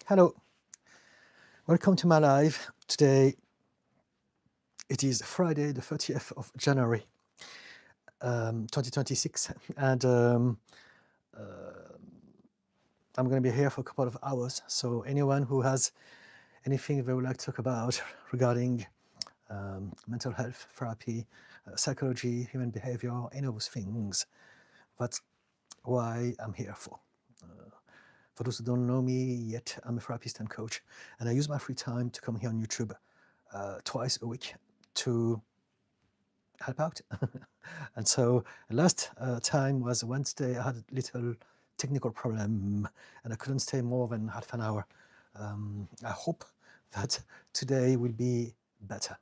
Hello, welcome to my live. Today it is Friday, the 30th of January, 2026, and I'm going to be here for a couple of hours. So anyone who has anything they would like to talk about regarding mental health, therapy, psychology, human behavior, any of those things, that's why I'm here for. For those who don't know me yet, I'm a therapist and coach, and I use my free time to come here on YouTube twice a week to help out. And so last time was Wednesday. I had a little technical problem and I couldn't stay more than half an hour. I hope that today will be better.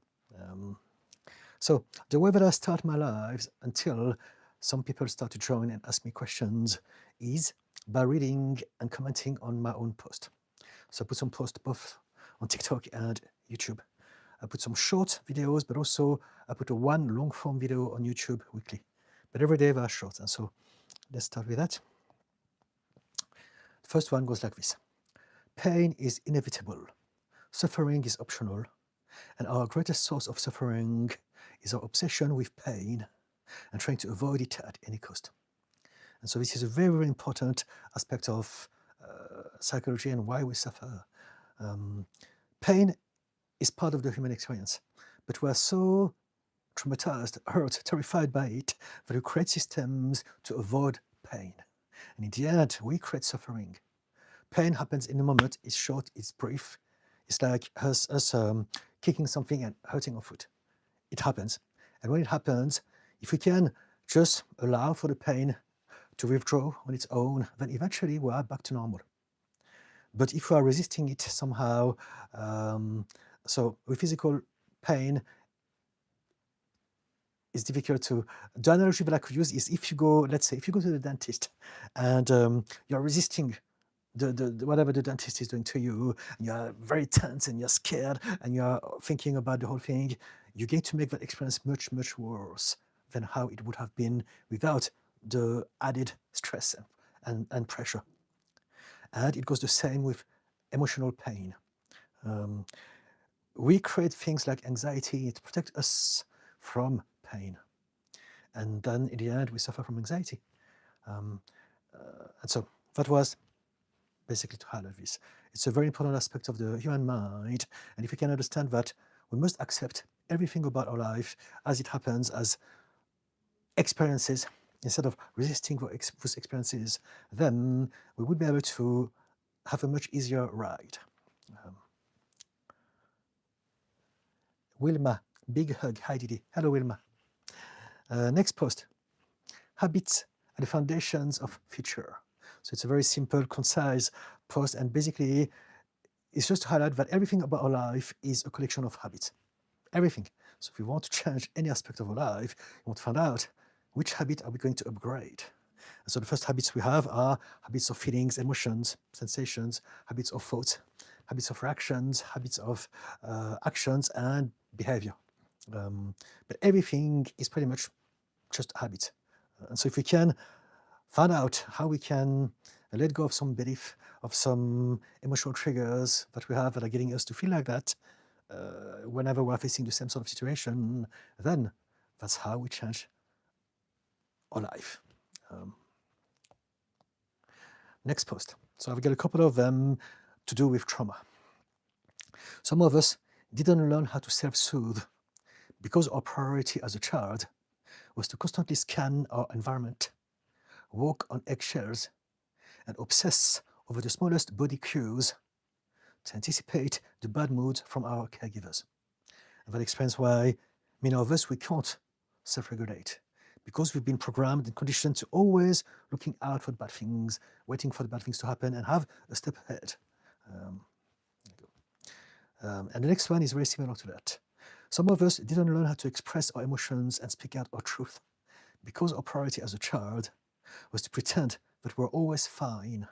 So the way that I start my lives until some people start to join and ask me questions is by reading and commenting on my own post. So I put some posts both on TikTok and YouTube. I put some short videos, but also I put a one long form video on YouTube weekly. But every day they are short. And so let's start with that. The first one goes like this. Pain is inevitable. Suffering is optional. And our greatest source of suffering is our obsession with pain and trying to avoid it at any cost. And so this is a very, very important aspect of psychology and why we suffer. Pain is part of the human experience, but we are so traumatized, hurt, terrified by it that we create systems to avoid pain. And in the end, we create suffering. Pain happens in a moment, it's short, it's brief. It's like us kicking something and hurting our foot. It happens. And when it happens, if we can just allow for the pain to withdraw on its own, then eventually we are back to normal. But if we are resisting it somehow, so with physical pain, it's difficult to. The analogy that I could use is if you go, let's say, if you go to the dentist and you're resisting whatever the dentist is doing to you, and you're very tense and you're scared and you're thinking about the whole thing, you're going to make that experience much, much worse than how it would have been without the added stress and pressure. And it goes the same with emotional pain. We create things like anxiety to protect us from pain. And then in the end, we suffer from anxiety. And so that was basically to highlight this. It's a very important aspect of the human mind. And if we can understand that, we must accept everything about our life as it happens, as experiences, instead of resisting those experiences, then we would be able to have a much easier ride. Wilma, big hug. Hi, Didi. Hello, Wilma. Next post. Habits are the foundations of future. So it's a very simple, concise post, and basically it's just to highlight that everything about our life is a collection of habits. Everything. So if we want to change any aspect of our life, we want to find out which habit are we going to upgrade. And so the first habits we have are habits of feelings, emotions, sensations, habits of thoughts, habits of reactions, habits of actions and behavior. But everything is pretty much just habits. And so if we can find out how we can let go of some belief, of some emotional triggers that we have that are getting us to feel like that whenever we're facing the same sort of situation, then that's how we change our life. Next post. So I've got a couple of them to do with trauma. Some of us didn't learn how to self-soothe because our priority as a child was to constantly scan our environment, walk on eggshells, and obsess over the smallest body cues to anticipate the bad moods from our caregivers. And that explains why many of us, we can't self-regulate, because we've been programmed and conditioned to always looking out for the bad things, waiting for the bad things to happen and have a step ahead. And the next one is very similar to that. Some of us didn't learn how to express our emotions and speak out our truth because our priority as a child was to pretend that we're always fine,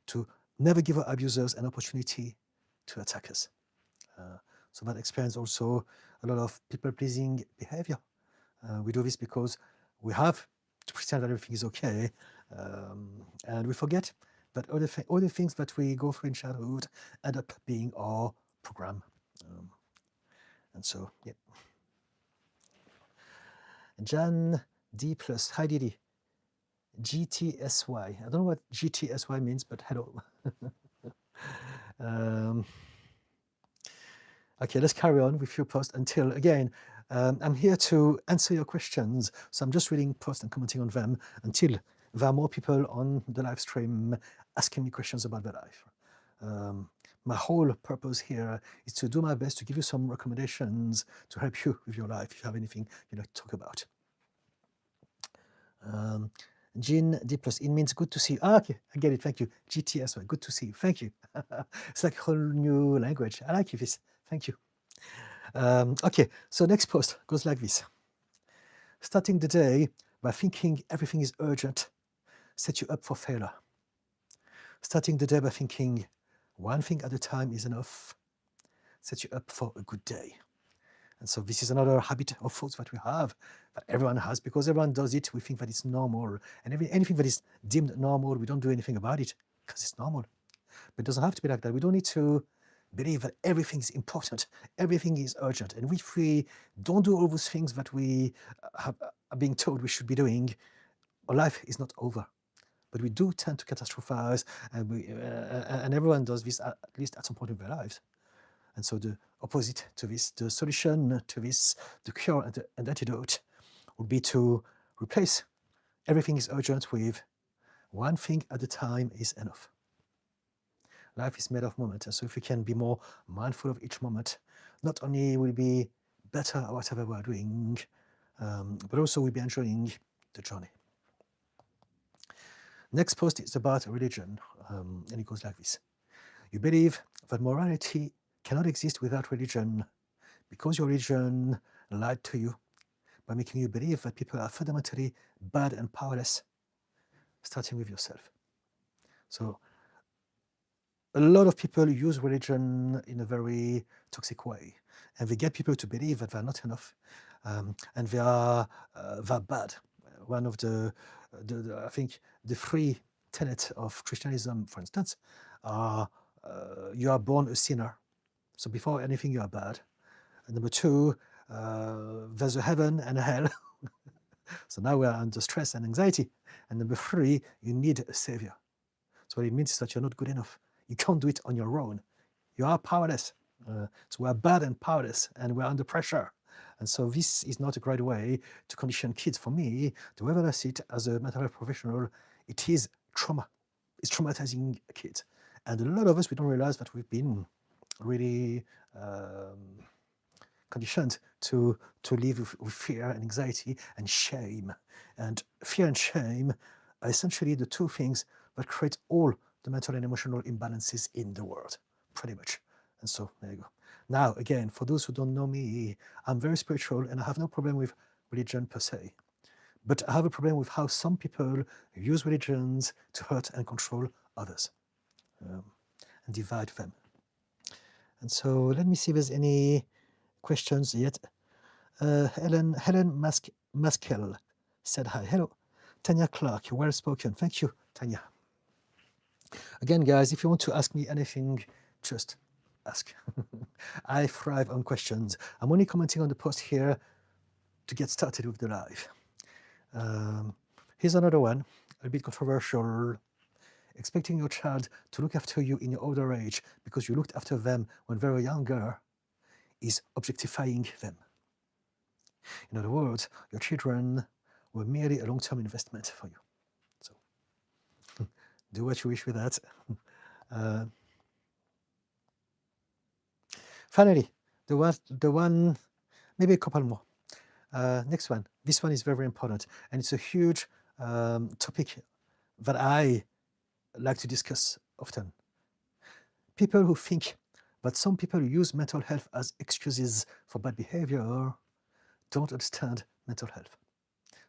to never give our abusers an opportunity to attack us. So that explains also a lot of people-pleasing behavior. We do this because we have to pretend that everything is okay, and we forget But all the things that we go through in childhood end up being our program. And so, yeah. Jan D plus, hi Didi. GTSY. I don't know what GTSY means, but hello. Okay, let's carry on with your post until, again, I'm here to answer your questions. So I'm just reading posts and commenting on them until there are more people on the live stream asking me questions about their life. My whole purpose here is to do my best to give you some recommendations to help you with your life if you have anything you'd like to talk about. Jean D plus, it means good to see you. Ah, okay, I get it, thank you. GTSY, good to see you, thank you. It's like a whole new language. I like this, thank you. Okay, so next post goes like this. Starting the day by thinking everything is urgent sets you up for failure. Starting the day by thinking one thing at a time is enough sets you up for a good day. And so this is another habit of thoughts that we have, that everyone has, because everyone does it. We think that it's normal. And anything that is deemed normal, we don't do anything about it because it's normal. But it doesn't have to be like that. We don't need to believe that everything is important, everything is urgent. And if we don't do all those things that we are being told we should be doing, our life is not over. But we do tend to catastrophize, and everyone does this at least at some point in their lives. And so the opposite to this, the solution to this, the cure and the antidote would be to replace everything is urgent with one thing at a time is enough. Life is made of moments, and so if we can be more mindful of each moment, not only will we be better at whatever we are doing, but also we'll be enjoying the journey. Next post is about religion, and it goes like this. You believe that morality cannot exist without religion because your religion lied to you by making you believe that people are fundamentally bad and powerless, starting with yourself. So a lot of people use religion in a very toxic way, and they get people to believe that they're not enough, and they are bad. One of the I think the three tenets of Christianism, for instance, are you are born a sinner. So before anything, you are bad. And number two, there's a heaven and a hell. So now we are under stress and anxiety. And number three, you need a savior. So what it means is that you're not good enough. You can't do it on your own. You are powerless. So we are bad and powerless, and we're under pressure. And so this is not a great way to condition kids. For me, the way that I see it as a mental health professional, it is trauma. It's traumatizing kids. And a lot of us, we don't realize that we've been really conditioned to live with fear and anxiety and shame. And fear and shame are essentially the two things that create all the mental and emotional imbalances in the world, pretty much. And so there you go. Now, again, for those who don't know me, I'm very spiritual and I have no problem with religion per se. But I have a problem with how some people use religions to hurt and control others and divide them. And so let me see if there's any questions yet. Helen Maskel said hi. Hello. Tanya Clark, well spoken. Thank you, Tanya. Again, guys, if you want to ask me anything, just ask. I thrive on questions. I'm only commenting on the post here to get started with the live. Here's another one, a bit controversial. Expecting your child to look after you in your older age because you looked after them when they were younger is objectifying them. In other words, your children were merely a long-term investment for you. So do what you wish with that. Finally, the one, maybe a couple more. Next one. This one is very, very important, and it's a huge topic that I like to discuss often. People who think that some people use mental health as excuses for bad behavior don't understand mental health.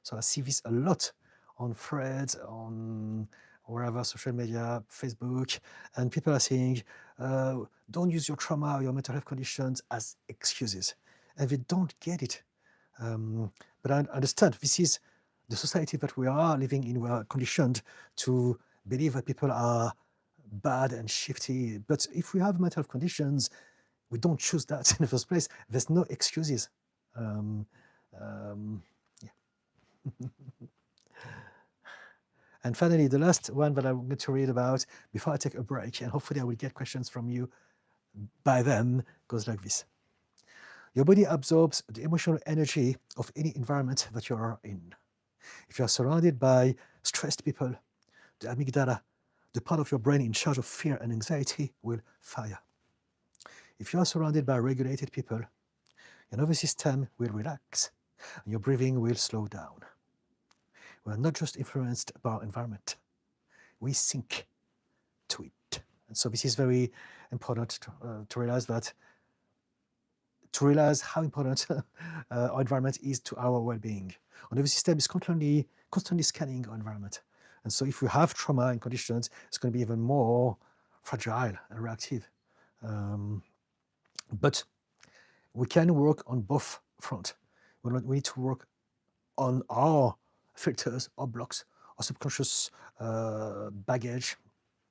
So I see this a lot on threads, on wherever, social media, Facebook, and people are saying, don't use your trauma or your mental health conditions as excuses. And they don't get it. But I understand this is the society that we are living in. We are conditioned to believe that people are bad and shifty. But if we have mental health conditions, we don't choose that in the first place. There's no excuses. Yeah. And finally, the last one that I'm going to read about before I take a break, and hopefully I will get questions from you by then, goes like this. Your body absorbs the emotional energy of any environment that you are in. If you are surrounded by stressed people, the amygdala, the part of your brain in charge of fear and anxiety, will fire. If you are surrounded by regulated people, your nervous system will relax and your breathing will slow down. We are not just influenced by our environment, we sink to it. And so this is very important to realize that, to realize how important our environment is to our well-being. Our nervous system is constantly scanning our environment. And so if we have trauma and conditions, it's going to be even more fragile and reactive. But we can work on both fronts. We need to work on our filters, our blocks, our subconscious baggage,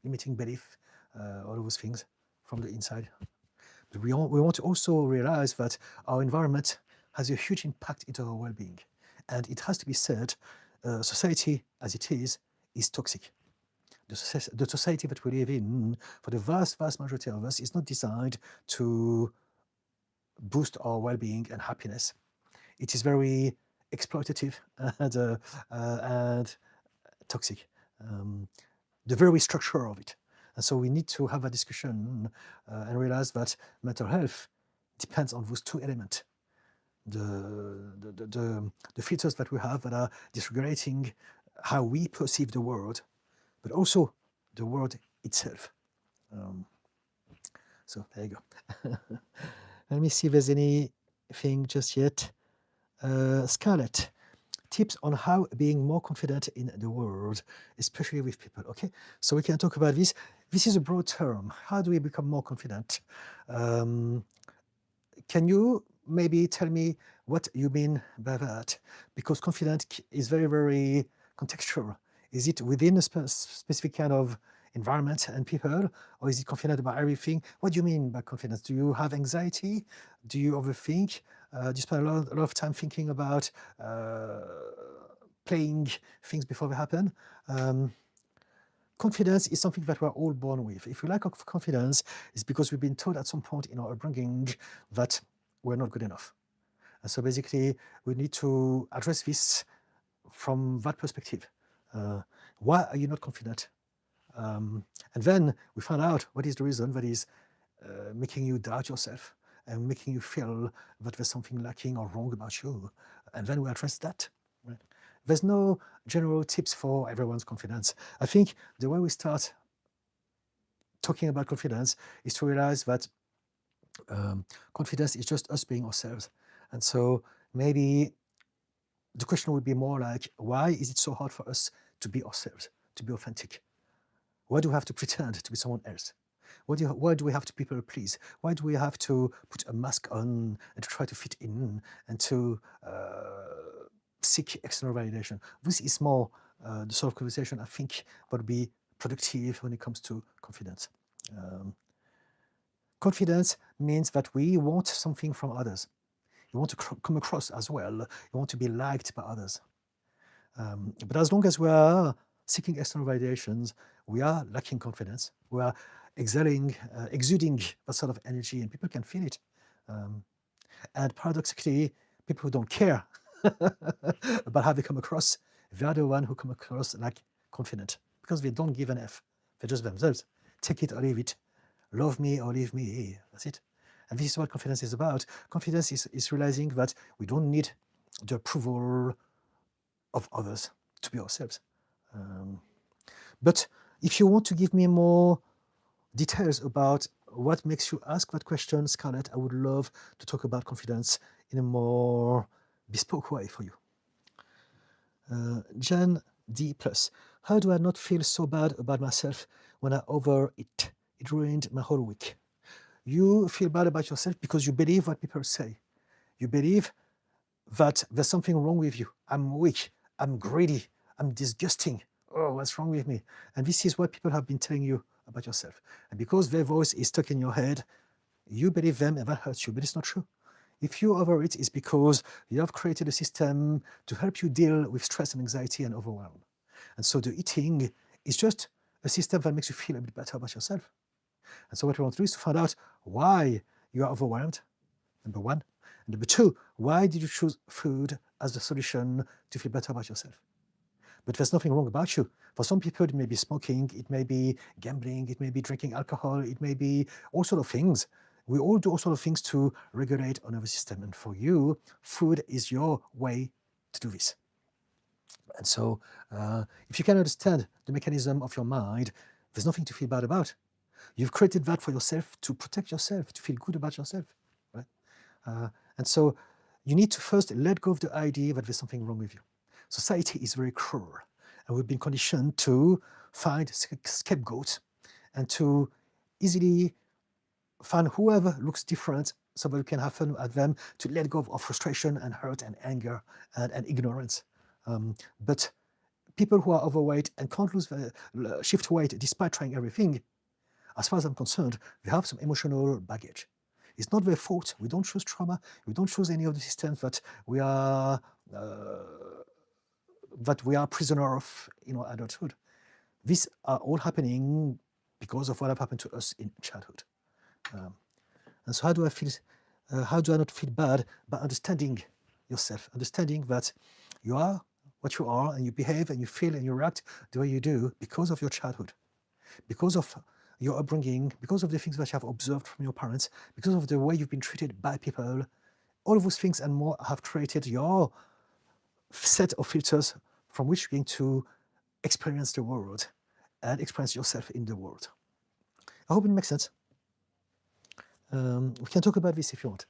limiting belief, all of those things from the inside. But we want to also realize that our environment has a huge impact into our well-being. And it has to be said, society as it is toxic. The society that we live in, for the vast majority of us, is not designed to boost our well-being and happiness. It is very exploitative and toxic. The very structure of it. And so we need to have a discussion and realize that mental health depends on those two elements. The filters that we have that are dysregulating how we perceive the world, but also the world itself. So there you go. Let me see if there's anything just yet. Scarlett, tips on how being more confident in the world, especially with people. Okay, so we can talk about this. This is a broad term. How do we become more confident? Can you maybe tell me what you mean by that? Because confidence is very, very contextual. Is it within a specific kind of environment and people, or is it confident about everything? What do you mean by confidence? Do you have anxiety? Do you overthink? Do you spend a lot of time thinking about playing things before they happen? Confidence is something that we're all born with. If we lack of confidence, it's because we've been told at some point in our upbringing that we're not good enough. And so basically, we need to address this from that perspective. Why are you not confident? And then we find out what is the reason that is making you doubt yourself and making you feel that there's something lacking or wrong about you. And then we address that. Right? There's no general tips for everyone's confidence. I think the way we start talking about confidence is to realize that confidence is just us being ourselves. And so maybe the question would be more like, why is it so hard for us to be ourselves, to be authentic? Why do we have to pretend to be someone else? Why do we have to people please? Why do we have to put a mask on and to try to fit in and to seek external validation? This is more the sort of conversation I think would be productive when it comes to confidence. Confidence means that we want something from others. You want to come across as well. You want to be liked by others. But as long as we are seeking external validations, we are lacking confidence. We are exuding that sort of energy, and people can feel it. And paradoxically, people who don't care about how they come across, they are the ones who come across like confident, because they don't give an F. They're just themselves. Take it or leave it. Love me or leave me. That's it. And this is what confidence is about. Confidence is realizing that we don't need the approval of others to be ourselves. But if you want to give me more details about what makes you ask that question, Scarlett, I would love to talk about confidence in a more bespoke way for you. Jan D+. How do I not feel so bad about myself when I overeat? It ruined my whole week. You feel bad about yourself because you believe what people say. You believe that there's something wrong with you. I'm weak. I'm greedy. I'm disgusting. Oh, what's wrong with me? And this is what people have been telling you about yourself. And because their voice is stuck in your head, you believe them and that hurts you, but it's not true. If you overeat, it's because you have created a system to help you deal with stress and anxiety and overwhelm. And so the eating is just a system that makes you feel a bit better about yourself. And so what we want to do is to find out why you are overwhelmed, number one. And number two, why did you choose food as the solution to feel better about yourself? But there's nothing wrong about you. For some people, it may be smoking, it may be gambling, it may be drinking alcohol, it may be all sorts of things. We all do all sorts of things to regulate our nervous system. And for you, food is your way to do this. And so if you can understand the mechanism of your mind, there's nothing to feel bad about. You've created that for yourself to protect yourself, to feel good about yourself, right? And so you need to first let go of the idea that there's something wrong with you. Society is very cruel, and we've been conditioned to find scapegoats and to easily find whoever looks different so that we can have fun at them, to let go of frustration and hurt and anger and ignorance. But people who are overweight and can't shift weight despite trying everything, as far as I'm concerned, they have some emotional baggage. It's not their fault. We don't choose trauma. We don't choose any of the systems that we are prisoner of in our adulthood. These are all happening because of what have happened to us in childhood. And so how do I not feel bad by understanding yourself, understanding that you are what you are and you behave and you feel and you react the way you do because of your childhood, because of your upbringing, because of the things that you have observed from your parents, because of the way you've been treated by people. All of those things and more have created your set of filters from which you're going to experience the world and experience yourself in the world. I hope it makes sense. We can talk about this if you want.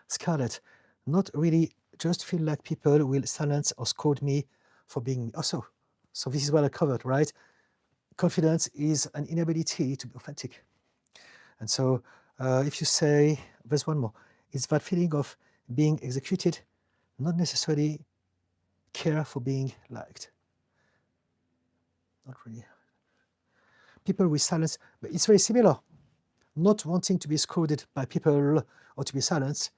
Scarlett, not really, just feel like people will silence or scold me for being me. Also, so this is what I covered, right? Confidence is an inability to be authentic. And so if you say, there's one more, it's that feeling of being executed, not necessarily care for being liked. Not really. People with silence, but it's very similar. Not wanting to be scolded by people or to be silenced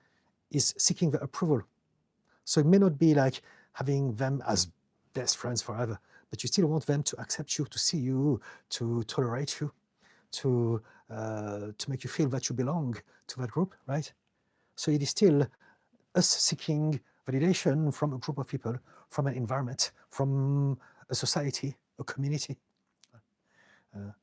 is seeking their approval. So it may not be like having them as best friends forever, but you still want them to accept you, to see you, to tolerate you, to make you feel that you belong to that group, right? So it is still us seeking validation from a group of people, from an environment, from a society, a community. And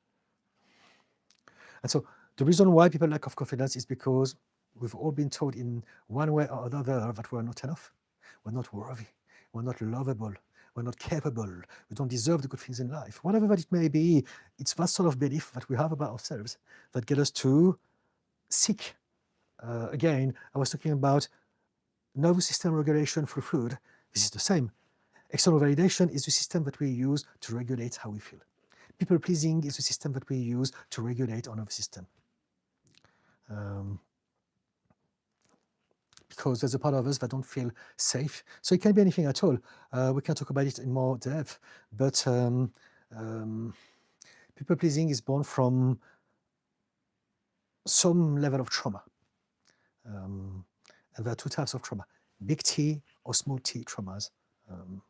so the reason why people lack of confidence is because we've all been told in one way or another that we're not enough, we're not worthy, we're not lovable, we're not capable, we don't deserve the good things in life. Whatever that it may be, it's that sort of belief that we have about ourselves that get us to seek. Again, I was talking about nervous system regulation through food. This is the same. External validation is the system that we use to regulate how we feel. People pleasing is the system that we use to regulate our nervous system. Because there's a part of us that don't feel safe. So it can be anything at all. We can talk about it in more depth, but people pleasing is born from some level of trauma. And there are two types of trauma, big T or small t traumas. And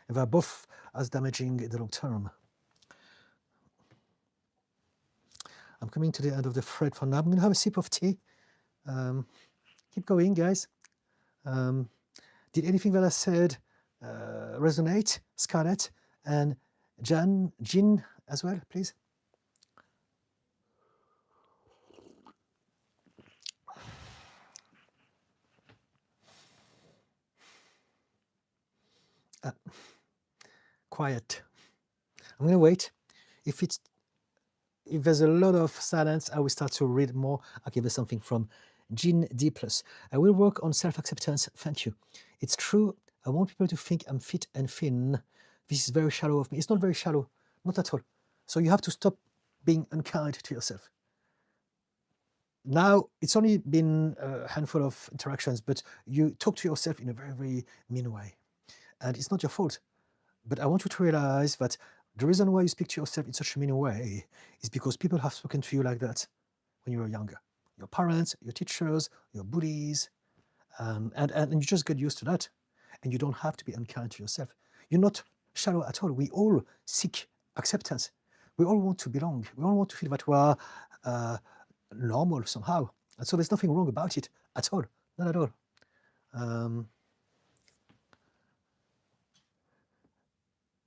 they're both as damaging in the long term. I'm coming to the end of the thread for now. I'm going to have a sip of tea. Keep going, guys. Did anything that I said resonate? Scarlett and Jean as well, please. Quiet. I'm going to wait. If there's a lot of silence, I will start to read more. I'll give you something from Jean D+. I will work on self-acceptance. Thank you. It's true. I want people to think I'm fit and thin. This is very shallow of me. It's not very shallow. Not at all. So you have to stop being unkind to yourself. Now, it's only been a handful of interactions, but you talk to yourself in a very, very mean way. And it's not your fault. But I want you to realize that the reason why you speak to yourself in such a mean way is because people have spoken to you like that when you were younger. Your parents, your teachers, your bullies, and you just get used to that. And you don't have to be unkind to yourself. You're not shallow at all. We all seek acceptance. We all want to belong. We all want to feel that we are normal somehow. And so there's nothing wrong about it at all. Not at all.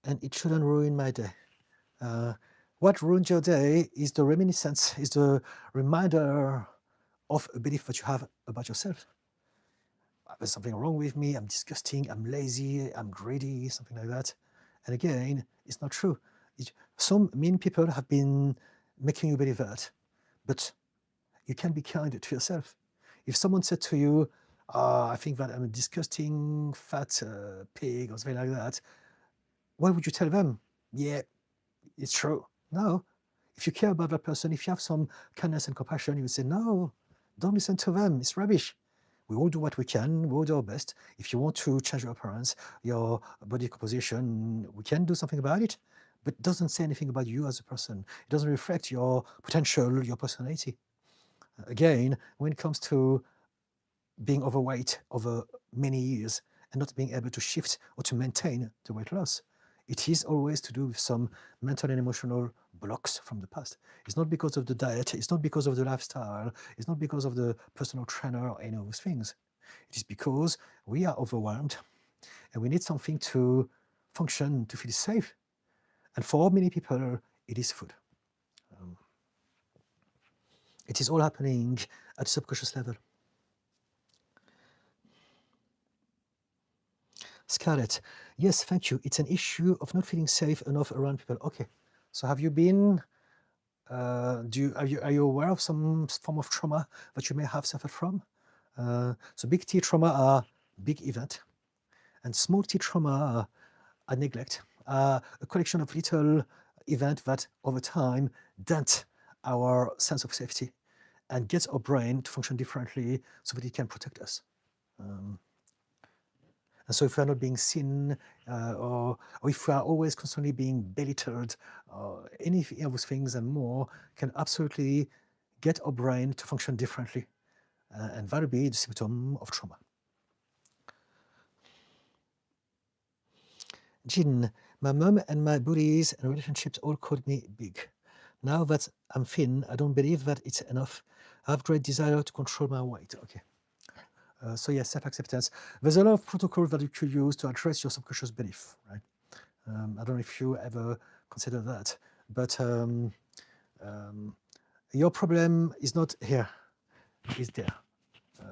And it shouldn't ruin my day. What ruins your day is the reminiscence, is the reminder of a belief that you have about yourself. There's something wrong with me, I'm disgusting, I'm lazy, I'm greedy, something like that. And again, it's not true. Some mean people have been making you believe that, but you can be kind to yourself. If someone said to you, I think that I'm a disgusting fat pig or something like that, why would you tell them? Yeah, it's true. No. If you care about that person, if you have some kindness and compassion, you would say, no, don't listen to them. It's rubbish. We all do what we can. We all do our best. If you want to change your appearance, your body composition, we can do something about it. But it doesn't say anything about you as a person. It doesn't reflect your potential, your personality. Again, when it comes to being overweight over many years and not being able to shift or to maintain the weight loss, it is always to do with some mental and emotional blocks from the past. It's not because of the diet, it's not because of the lifestyle, it's not because of the personal trainer or any of those things. It is because we are overwhelmed and we need something to function, to feel safe. And for many people, it is food. It is all happening at a subconscious level. Scarlett, yes, thank you. It's an issue of not feeling safe enough around people. Okay, so have you been, are you aware of some form of trauma that you may have suffered from? So big T trauma are big event, and small T trauma are neglect, a collection of little events that over time dent our sense of safety and gets our brain to function differently so that it can protect us. And so if we're not being seen, or if we are always constantly being belittled, any of those things and more can absolutely get our brain to function differently. And that will be the symptom of trauma. Jean, my mom and my bullies and relationships all called me big. Now that I'm thin, I don't believe that it's enough. I have great desire to control my weight. Okay. So yes, self-acceptance. There's a lot of protocols that you could use to address your subconscious belief, right? I don't know if you ever consider that, but your problem is not here, it's there.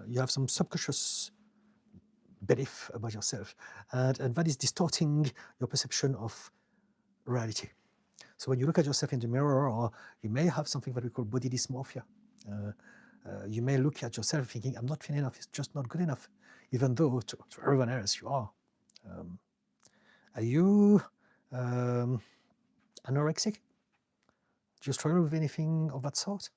You have some subconscious belief about yourself, and that is distorting your perception of reality. So when you look at yourself in the mirror, or you may have something that we call body dysmorphia. You may look at yourself thinking, I'm not thin enough, it's just not good enough, even though to everyone else you are. Are you anorexic? Do you struggle with anything of that sort?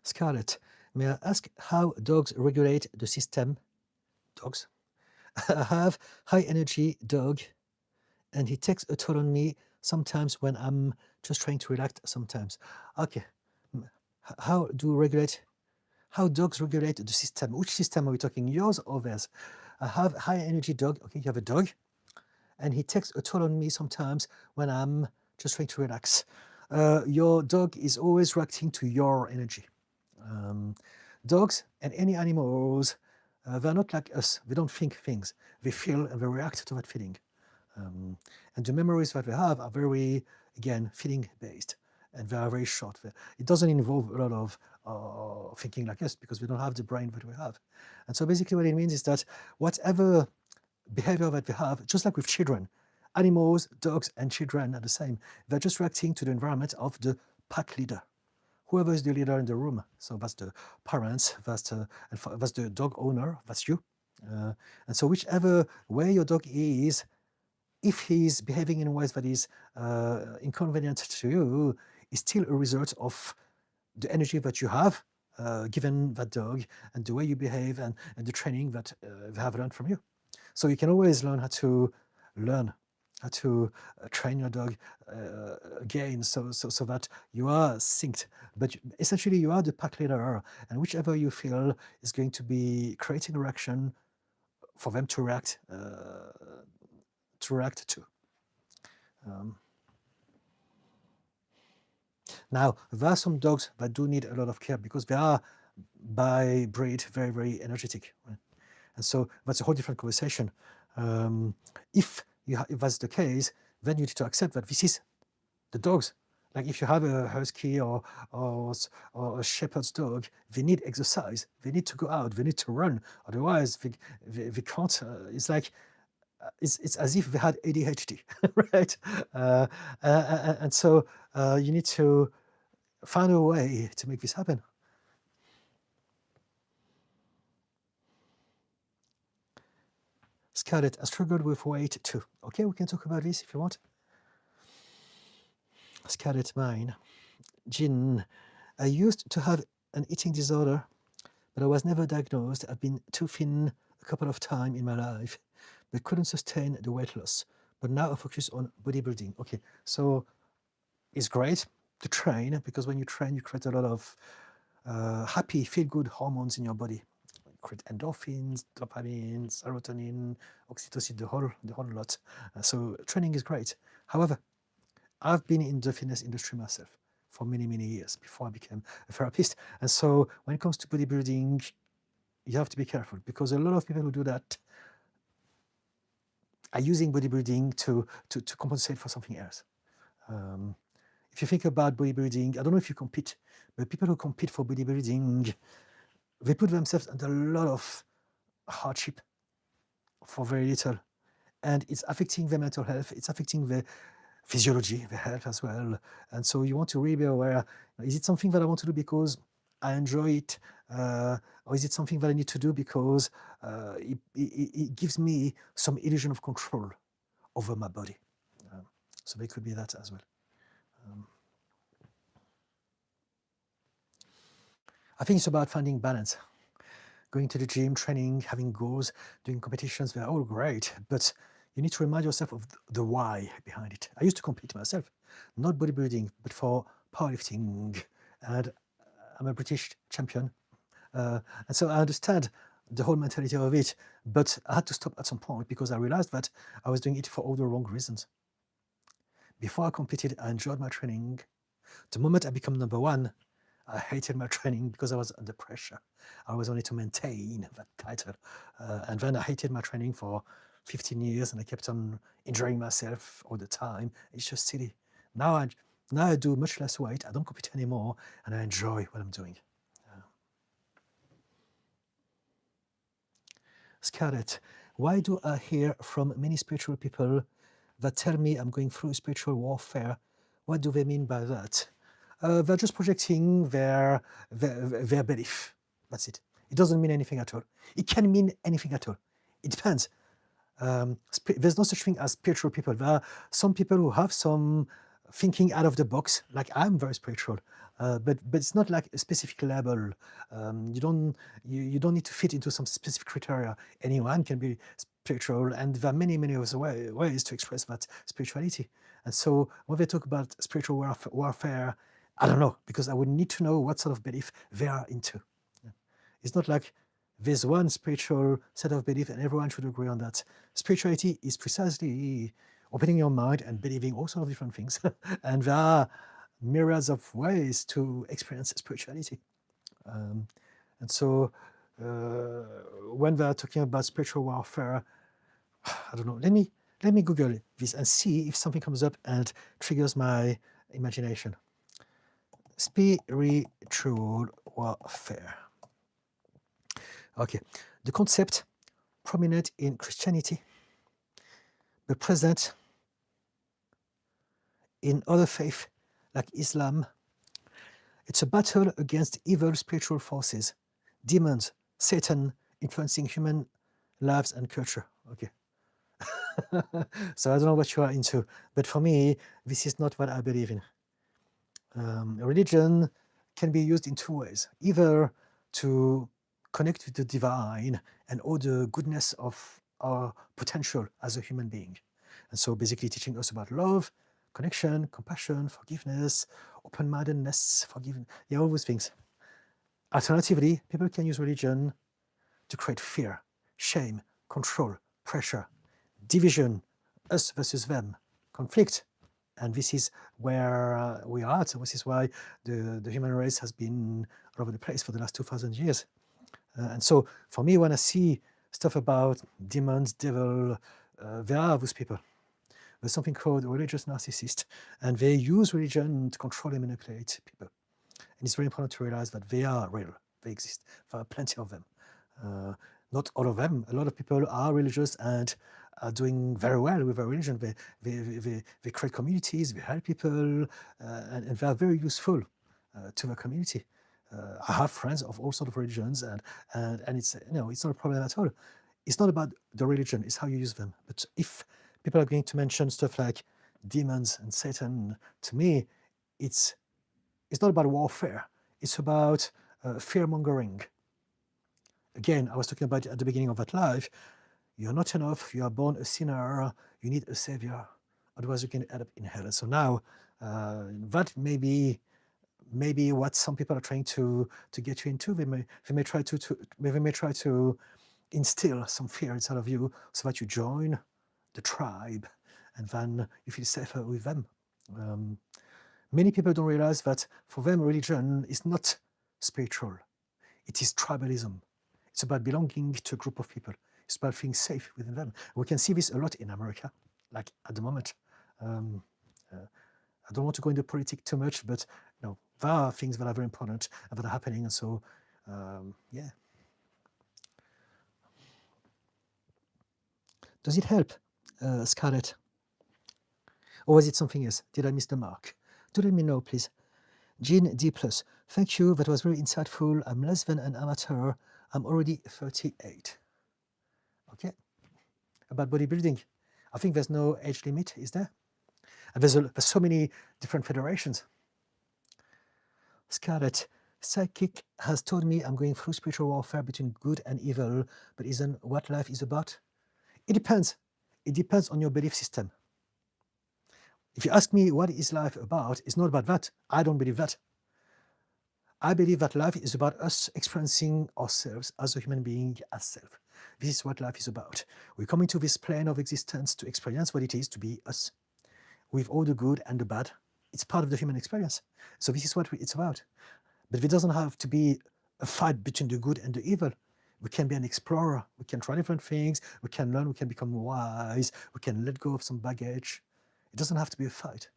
Scarlett, may I ask how dogs regulate the system? Dogs? I have high energy dog and he takes a toll on me sometimes when I'm just trying to relax sometimes. Okay, how dogs regulate the system? Which system are we talking, yours or theirs? I have high energy dog, okay, you have a dog, and he takes a toll on me sometimes when I'm just trying to relax. Your dog is always reacting to your energy. Dogs and any animals, they're not like us. They don't think things. They feel and they react to that feeling. And the memories that they have are very, again, feeling-based, and they are very short. It doesn't involve a lot of thinking like us because we don't have the brain that we have. And so basically what it means is that whatever behavior that we have, just like with children, animals, dogs, and children are the same. They're just reacting to the environment of the pack leader. Whoever is the leader in the room, so that's the parents, that's the dog owner, that's you. And so whichever way your dog is, if he's behaving in ways that is inconvenient to you, is still a result of the energy that you have given that dog and the way you behave and the training that they have learned from you. So you can always learn how to train your dog again, so that you are synced. But essentially, you are the pack leader, and whichever you feel is going to be creating a reaction for them to react to. Now, there are some dogs that do need a lot of care because they are by breed very, very energetic, right? And so that's a whole different conversation. If that's the case, then you need to accept that this is the dogs. Like if you have a husky or a shepherd's dog, they need exercise. They need to go out. They need to run. Otherwise, they can't. It's like it's as if they had ADHD, right? And so you need to find a way to make this happen. Scarlett, I struggled with weight too. Okay, we can talk about this if you want. Scarlett, mine. Jean, I used to have an eating disorder, but I was never diagnosed. I've been too thin a couple of times in my life, but couldn't sustain the weight loss. But now I focus on bodybuilding. Okay, so it's great to train because when you train, you create a lot of happy, feel-good hormones in your body. You create endorphins, dopamine, serotonin, oxytocin, the whole lot. So training is great. However, I've been in the fitness industry myself for many, many years before I became a therapist. And so when it comes to bodybuilding, you have to be careful because a lot of people who do that are using bodybuilding to compensate for something else. If you think about bodybuilding, I don't know if you compete, but people who compete for bodybuilding, they put themselves under a lot of hardship for very little. And it's affecting their mental health, it's affecting their physiology, their health as well. And so you want to really be aware, is it something that I want to do because I enjoy it? Or is it something that I need to do because it gives me some illusion of control over my body? So there could be that as well. I think it's about finding balance. Going to the gym, training, having goals, doing competitions, they're all great, but you need to remind yourself of the why behind it. I used to compete myself, not bodybuilding, but for powerlifting, and I'm a British champion. And so I understand the whole mentality of it, but I had to stop at some point because I realized that I was doing it for all the wrong reasons. Before I competed, I enjoyed my training. The moment I become number one, I hated my training because I was under pressure. I was only to maintain that title. And then I hated my training for 15 years and I kept on injuring myself all the time. It's just silly. Now I do much less weight. I don't compete anymore and I enjoy what I'm doing. Scarlett, why do I hear from many spiritual people that tell me I'm going through spiritual warfare? What do they mean by that? They're just projecting their belief. That's it. It doesn't mean anything at all. It can mean anything at all. It depends. There's no such thing as spiritual people. There are some people who have some thinking out of the box, like I'm very spiritual, but it's not like a specific label. You don't need to fit into some specific criteria. Anyone can be spiritual, and there are many ways to express that spirituality. And so when they talk about spiritual warfare, I don't know, because I would need to know what sort of belief they are into. It's not like there's one spiritual set of belief and everyone should agree on that. Spirituality is precisely opening your mind and believing all sorts of different things. And there are myriads of ways to experience spirituality. And so when they're talking about spiritual warfare, I don't know, let me Google this and see if something comes up and triggers my imagination. Spiritual warfare. Okay, the concept prominent in Christianity, but present in other faiths like Islam. It's a battle against evil spiritual forces, demons, Satan influencing human lives and culture. Okay. So I don't know what you are into, but for me, this is not what I believe in. Religion can be used in two ways, either to connect with the divine and all the goodness of our potential as a human being. And so basically teaching us about love, connection, compassion, forgiveness, open-mindedness, all those things. Alternatively, people can use religion to create fear, shame, control, pressure, division, us versus them, conflict. And this is where we are at. This is why the human race has been all over the place for the last 2,000 years. And so for me, when I see stuff about demons, devil, there are those people. There's something called religious narcissist, and they use religion to control and manipulate people. And it's very important to realize that they are real. They exist. There are plenty of them. Not all of them. A lot of people are religious and are doing very well with their religion. They create communities, they help people, and they are very useful to their community. I have friends of all sorts of religions, and it's, it's not a problem at all. It's not about the religion, it's how you use them. But if people are going to mention stuff like demons and Satan, to me, it's not about warfare. It's about fear-mongering. Again, I was talking about at the beginning of that life, you're not enough, you are born a sinner, you need a savior, otherwise you can end up in hell. And so now, that may be what some people are trying to get you into. They may try to instill some fear inside of you so that you join the tribe, and then you feel safer with them. Many people don't realize that for them, religion is not spiritual. It is tribalism. It's about belonging to a group of people. It's about feeling safe within them. We can see this a lot in America, like at the moment. I don't want to go into politics too much, but there are things that are very important and that are happening. And so, yeah. Does it help, Scarlett? Or was it something else? Did I miss the mark? Do let me know, please. Jean D+. Thank you. That was very insightful. I'm less than an amateur. I'm already 38. Okay. About bodybuilding, I think there's no age limit, is there? And there's so many different federations. Scarlett, psychic has told me I'm going through spiritual warfare between good and evil, but isn't what life is about? It depends. It depends on your belief system. If you ask me what is life about, it's not about that. I don't believe that. I believe that life is about us experiencing ourselves as a human being, as self. This is what life is about. We come into this plane of existence to experience what it is to be us, with all the good and the bad. It's part of the human experience. So this is what it's about. But it doesn't have to be a fight between the good and the evil. We can be an explorer. We can try different things. We can learn. We can become wise. We can let go of some baggage. It doesn't have to be a fight.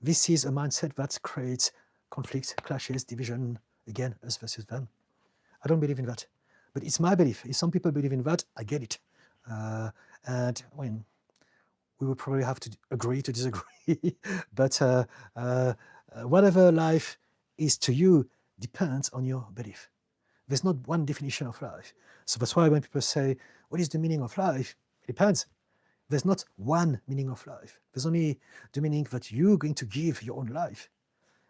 This is a mindset that creates conflict, clashes, division, again, us versus them. I don't believe in that. But it's my belief. If some people believe in that, I get it. And when we would probably have to agree to disagree. But whatever life is to you depends on your belief. There's not one definition of life. So that's why when people say, what is the meaning of life? It depends. There's not one meaning of life. There's only the meaning that you're going to give your own life.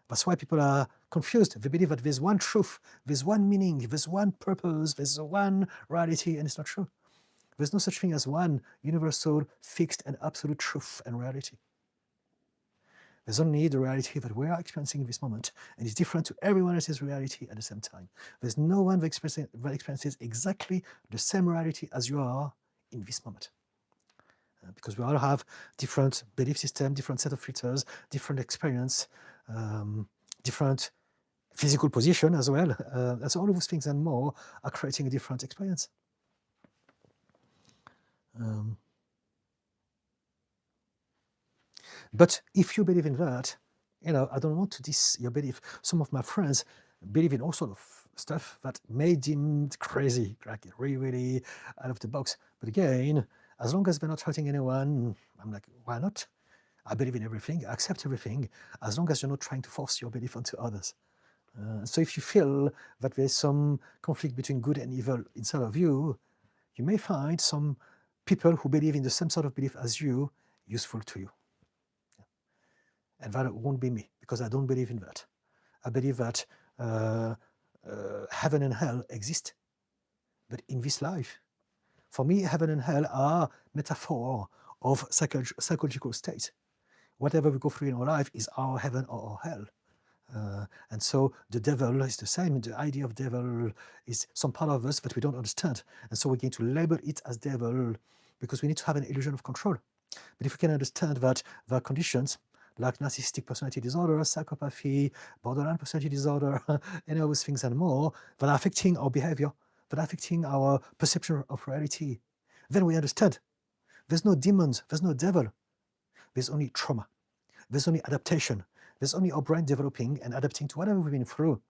That's why people are confused. They believe that there's one truth, there's one meaning, there's one purpose, there's one reality, and it's not true. There's no such thing as one universal, fixed, and absolute truth and reality. There's only the reality that we are experiencing in this moment, and it's different to everyone else's reality at the same time. There's no one that experiences exactly the same reality as you are in this moment. Because we all have different belief system, different set of filters, different experience, different physical position as well. And so all of those things and more are creating a different experience. But if you believe in that, I don't want to diss your belief. Some of my friends believe in all sorts of stuff that may deem crazy, like really, really out of the box. But again, as long as they're not hurting anyone, I'm like, why not? I believe in everything, I accept everything, as long as you're not trying to force your belief onto others. So if you feel that there's some conflict between good and evil inside of you, you may find some people who believe in the same sort of belief as you useful to you. And that won't be me, because I don't believe in that. I believe that heaven and hell exist, but in this life. For me, heaven and hell are metaphor of psychological states. Whatever we go through in our life is our heaven or our hell. And so the devil is the same. The idea of devil is some part of us that we don't understand. And so we're going to label it as devil because we need to have an illusion of control. But if we can understand that there are conditions like narcissistic personality disorder, psychopathy, borderline personality disorder, and all those things and more that are affecting our behavior, that are affecting our perception of reality, then we understand. There's no demons, there's no devil. There's only trauma. There's only adaptation. There's only our brain developing and adapting to whatever we've been through.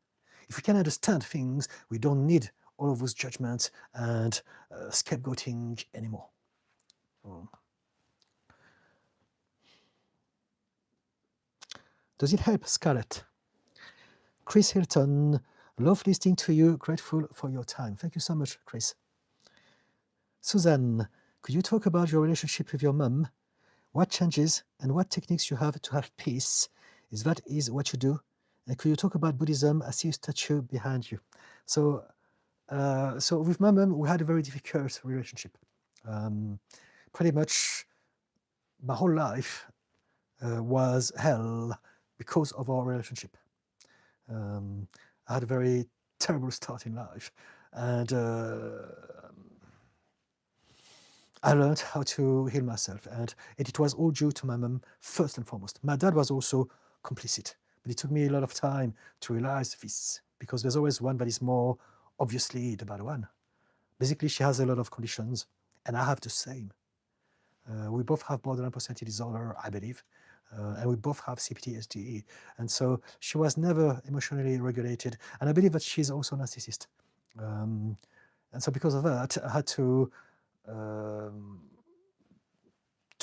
If we can understand things, we don't need all of those judgments and scapegoating anymore. Does it help, Scarlett? Chris Hilton, love listening to you, grateful for your time. Thank you so much, Chris. Susan, could you talk about your relationship with your mum? What changes and what techniques you have to have peace? Is what you do? And could you talk about Buddhism? I see a statue behind you. So with my mum, we had a very difficult relationship. Pretty much my whole life was hell because of our relationship. I had a very terrible start in life, and I learned how to heal myself, and it was all due to my mum first and foremost. My dad was also complicit, but it took me a lot of time to realize this, because there's always one that is more obviously the bad one. Basically, she has a lot of conditions, and I have the same. We both have borderline personality disorder, I believe, and we both have CPTSD. And so she was never emotionally regulated, and I believe that she's also a narcissist. And so because of that, I had to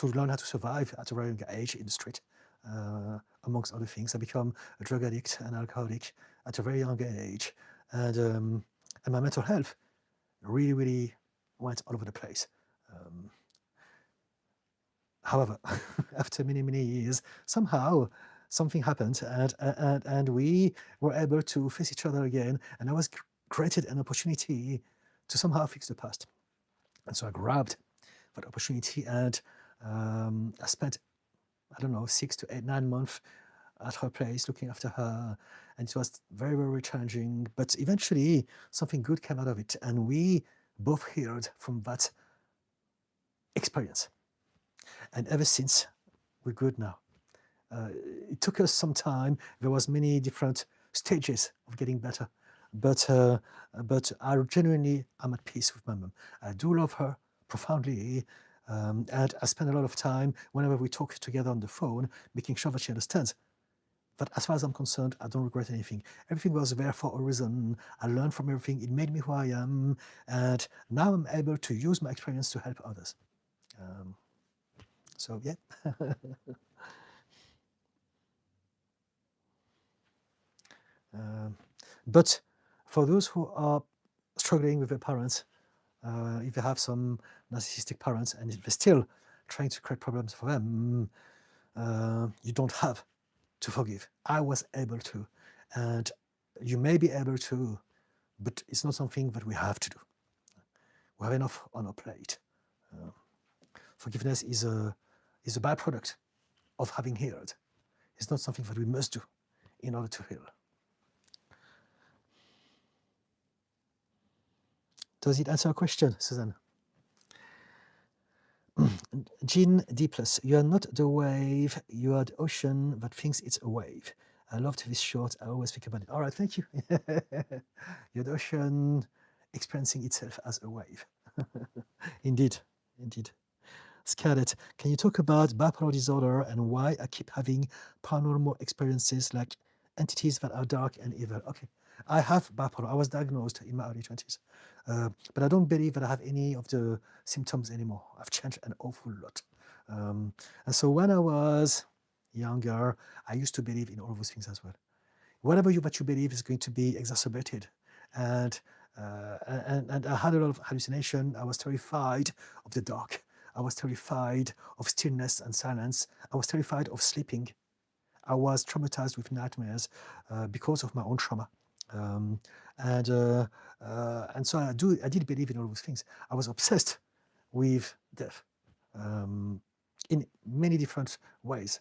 learn how to survive at a very young age in the street, amongst other things. I became a drug addict and alcoholic at a very young age, and my mental health really, really went all over the place. However, after many, many years, somehow something happened, and we were able to face each other again, and I was created an opportunity to somehow fix the past. And so I grabbed that opportunity, and I spent, I don't know, 6 to 8, 9 months at her place looking after her, and it was very, very challenging, but eventually something good came out of it, and we both healed from that experience. And ever since, we're good now. It took us some time. There was many different stages of getting better, but I genuinely am at peace with my mum. I do love her profoundly, and I spend a lot of time whenever we talk together on the phone, making sure that she understands that as far as I'm concerned, I don't regret anything. Everything was there for a reason. I learned from everything. It made me who I am, and now I'm able to use my experience to help others. So yeah. But for those who are struggling with their parents, if they have some narcissistic parents and if they're still trying to create problems for them, you don't have to forgive. I was able to, and you may be able to, but it's not something that we have to do. We have enough on our plate. Forgiveness is a byproduct of having healed. It's not something that we must do in order to heal. Does it answer a question, Susan? Jean D+, you are not the wave, you are the ocean that thinks it's a wave. I loved this short, I always think about it. All right, thank you. You're the ocean experiencing itself as a wave. Indeed, indeed. Scarlett, can you talk about bipolar disorder and why I keep having paranormal experiences like entities that are dark and evil? Okay, I have bipolar. I was diagnosed in my early 20s, but I don't believe that I have any of the symptoms anymore. I've changed an awful lot. And so when I was younger, I used to believe in all of those things as well. Whatever that you believe is going to be exacerbated. And I had a lot of hallucination. I was terrified of the dark. I was terrified of stillness and silence. I was terrified of sleeping. I was traumatized with nightmares because of my own trauma. Um, and so I did believe in all those things. I was obsessed with death in many different ways.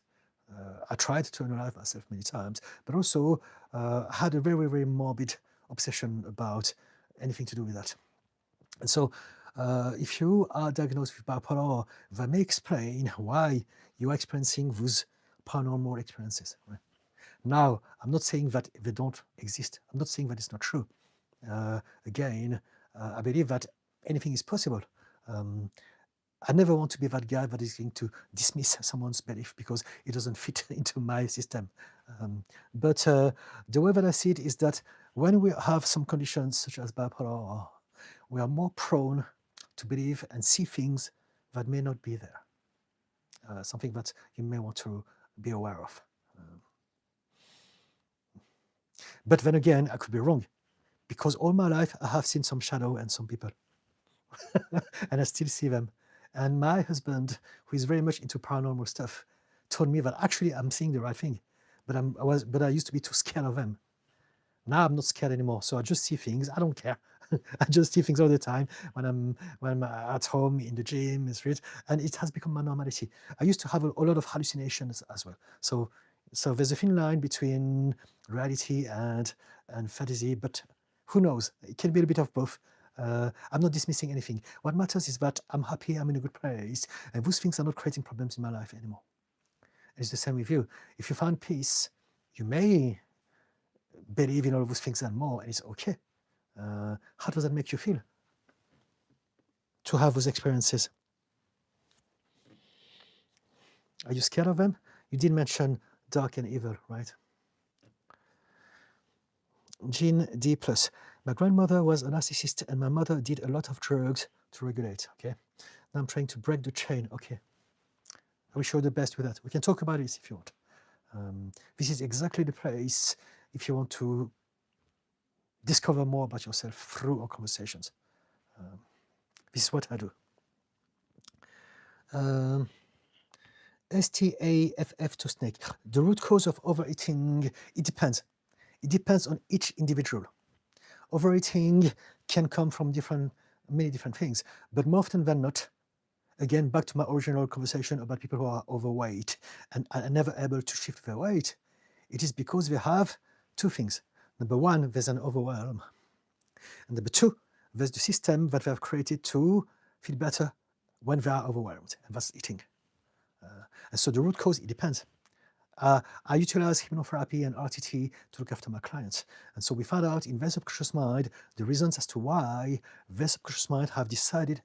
I tried to unalive myself many times, but also had a very, very morbid obsession about anything to do with that. And so if you are diagnosed with bipolar, that may explain why you are experiencing those paranormal experiences. Right? Now, I'm not saying that they don't exist. I'm not saying that it's not true. Again, I believe that anything is possible. I never want to be that guy that is going to dismiss someone's belief because it doesn't fit into my system. But the way that I see it is that when we have some conditions such as bipolar, we are more prone to believe and see things that may not be there. Something that you may want to be aware of. But then again, I could be wrong, because all my life I have seen some shadow and some people, and I still see them. And my husband, who is very much into paranormal stuff, told me that actually I'm seeing the right thing, but I used to be too scared of them. Now I'm not scared anymore, so I just see things. I don't care. I just see things all the time when I'm at home, in the gym, in the street, and it has become my normality. I used to have a lot of hallucinations as well. So there's a thin line between reality and fantasy, but who knows? It can be a bit of both. I'm not dismissing anything. What matters is that I'm happy, I'm in a good place, and those things are not creating problems in my life anymore. And it's the same with you. If you find peace, you may believe in all of those things and more, and it's okay. How does that make you feel to have those experiences? Are you scared of them? You did mention dark and evil, right? Gene D+. My grandmother was a narcissist and my mother did a lot of drugs to regulate, okay? Now I'm trying to break the chain, okay? I wish you all the best with that. We can talk about it if you want. This is exactly the place if you want to discover more about yourself through our conversations. This is what I do. STAFF to snake. The root cause of overeating, it depends. It depends on each individual. Overeating can come from many different things, but more often than not, again, back to my original conversation about people who are overweight and are never able to shift their weight, it is because they have two things. Number one, there's an overwhelm. And number two, there's the system that they have created to feel better when they are overwhelmed, and that's eating. And so the root cause, it depends. I utilize hypnotherapy and RTT to look after my clients. And so we found out in their subconscious mind the reasons as to why their subconscious mind have decided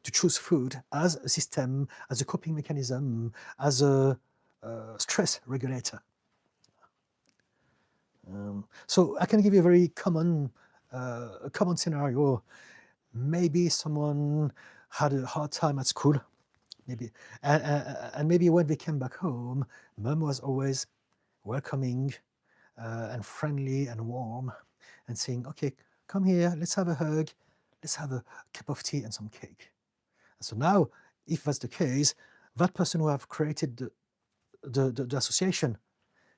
to choose food as a system, as a coping mechanism, as a stress regulator. So I can give you a very common scenario. Maybe someone had a hard time at school, maybe, and maybe when they came back home, mom was always welcoming and friendly and warm, and saying, "Okay, come here, let's have a hug, let's have a cup of tea and some cake." And so now, if that's the case, that person who have created the association,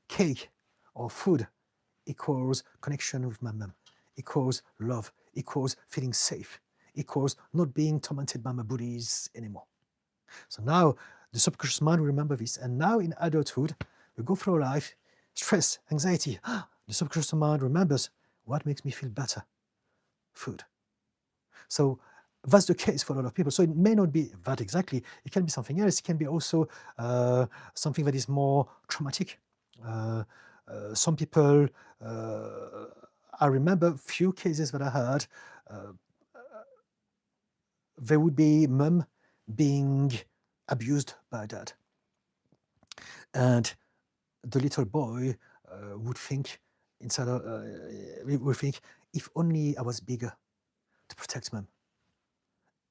cake or food equals connection with my mom, equals love, equals feeling safe, equals not being tormented by my bullies anymore. So now the subconscious mind will remember this. And now in adulthood, we go through life, stress, anxiety. The subconscious mind remembers what makes me feel better, food. So that's the case for a lot of people. So it may not be that exactly. It can be something else. It can be also something that is more traumatic. Some people, I remember a few cases that I had, there would be mum being abused by dad. And the little boy would think, would think, if only I was bigger to protect mum.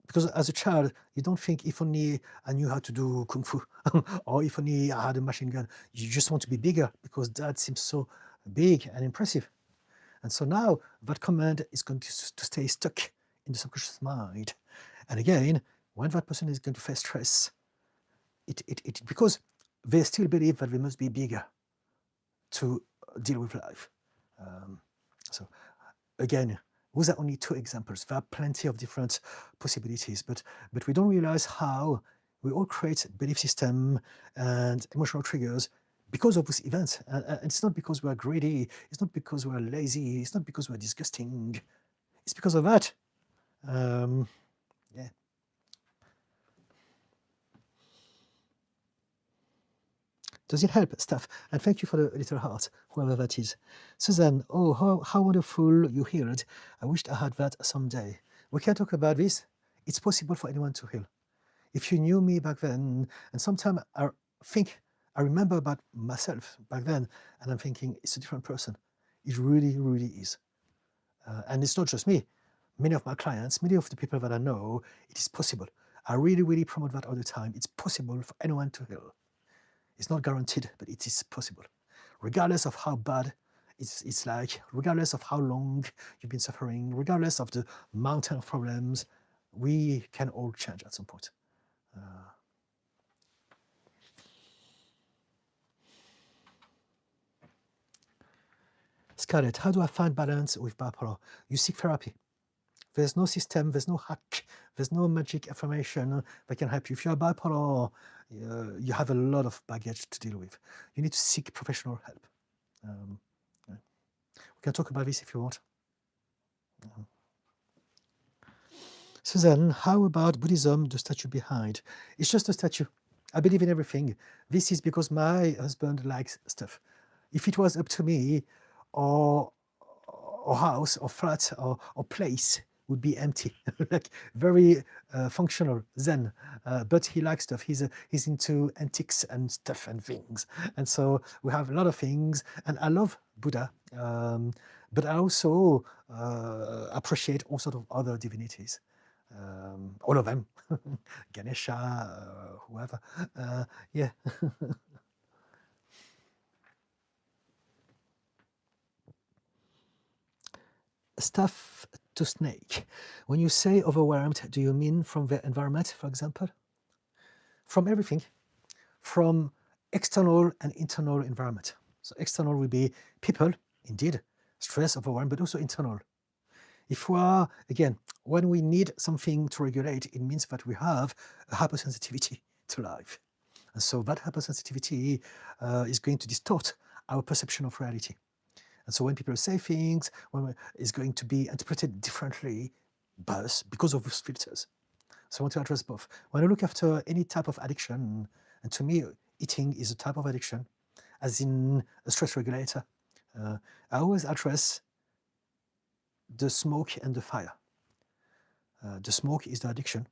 Because as a child, you don't think, if only I knew how to do kung fu, or if only I had a machine gun. You just want to be bigger because dad seems so big and impressive. And so now that command is going to stay stuck in the subconscious mind. And again, when that person is going to face stress, because they still believe that they must be bigger to deal with life. So again, those are only 2 examples. There are plenty of different possibilities, but we don't realize how we all create belief system and emotional triggers because of those events. And it's not because we're greedy, it's not because we're lazy, it's not because we're disgusting, it's because of that. Yeah. Does it help, Steph? And thank you for the little heart, whoever that is. Suzanne, oh, how wonderful you healed. I wished I had that someday. We can talk about this. It's possible for anyone to heal. If you knew me back then, and sometimes I remember about myself back then, and I'm thinking, it's a different person. It really, really is. And it's not just me. Many of my clients, many of the people that I know, it is possible. I really, really promote that all the time. It's possible for anyone to heal. It's not guaranteed, but it is possible. Regardless of how bad it's like, regardless of how long you've been suffering, regardless of the mountain of problems, we can all change at some point. Scarlett, how do I find balance with bipolar? You seek therapy. There's no system, there's no hack, there's no magic affirmation that can help you. If you're bipolar, you have a lot of baggage to deal with. You need to seek professional help. Yeah. We can talk about this if you want. Suzanne, how about Buddhism, the statue behind? It's just a statue. I believe in everything. This is because my husband likes stuff. If it was up to me, or house or flat or place would be empty, like very functional Zen. But he likes stuff. He's into antiques and stuff and things. And so we have a lot of things. And I love Buddha, but I also appreciate all sorts of other divinities. All of them, Ganesha, whoever. Yeah. Stuff to snake. When you say overwhelmed, do you mean from the environment, for example? From everything, from external and internal environment. So external will be people, indeed, stress, overwhelmed, but also internal. If we are, again, when we need something to regulate, it means that we have a hypersensitivity to life. And so that hypersensitivity is going to distort our perception of reality. And so when people say things, it's going to be interpreted differently by us because of those filters. So I want to address both. When I look after any type of addiction, and to me, eating is a type of addiction, as in a stress regulator, I always address the smoke and the fire. The smoke is the addiction.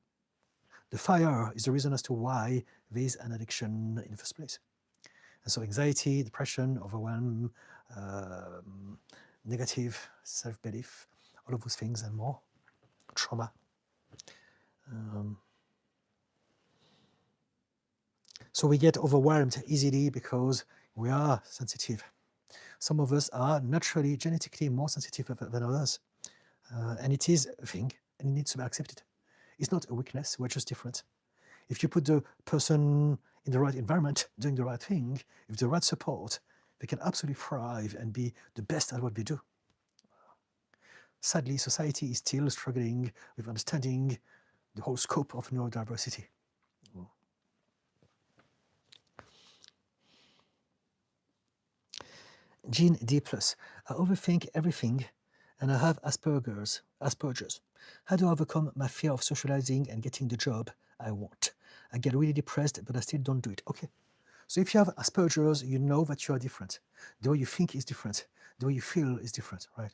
The fire is the reason as to why there is an addiction in the first place. And so anxiety, depression, overwhelm, negative self-belief, all of those things and more, trauma. So we get overwhelmed easily because we are sensitive. Some of us are naturally, genetically more sensitive than others. And it is a thing, and it needs to be accepted. It's not a weakness, we're just different. If you put the person in the right environment, doing the right thing, with the right support, they can absolutely thrive and be the best at what they do. Sadly, society is still struggling with understanding the whole scope of neurodiversity. Gene D+. I overthink everything and I have Asperger's. How do I overcome my fear of socializing and getting the job I want? I get really depressed, but I still don't do it. Okay. So if you have Asperger's, you know that you are different. The way you think is different. The way you feel is different, right?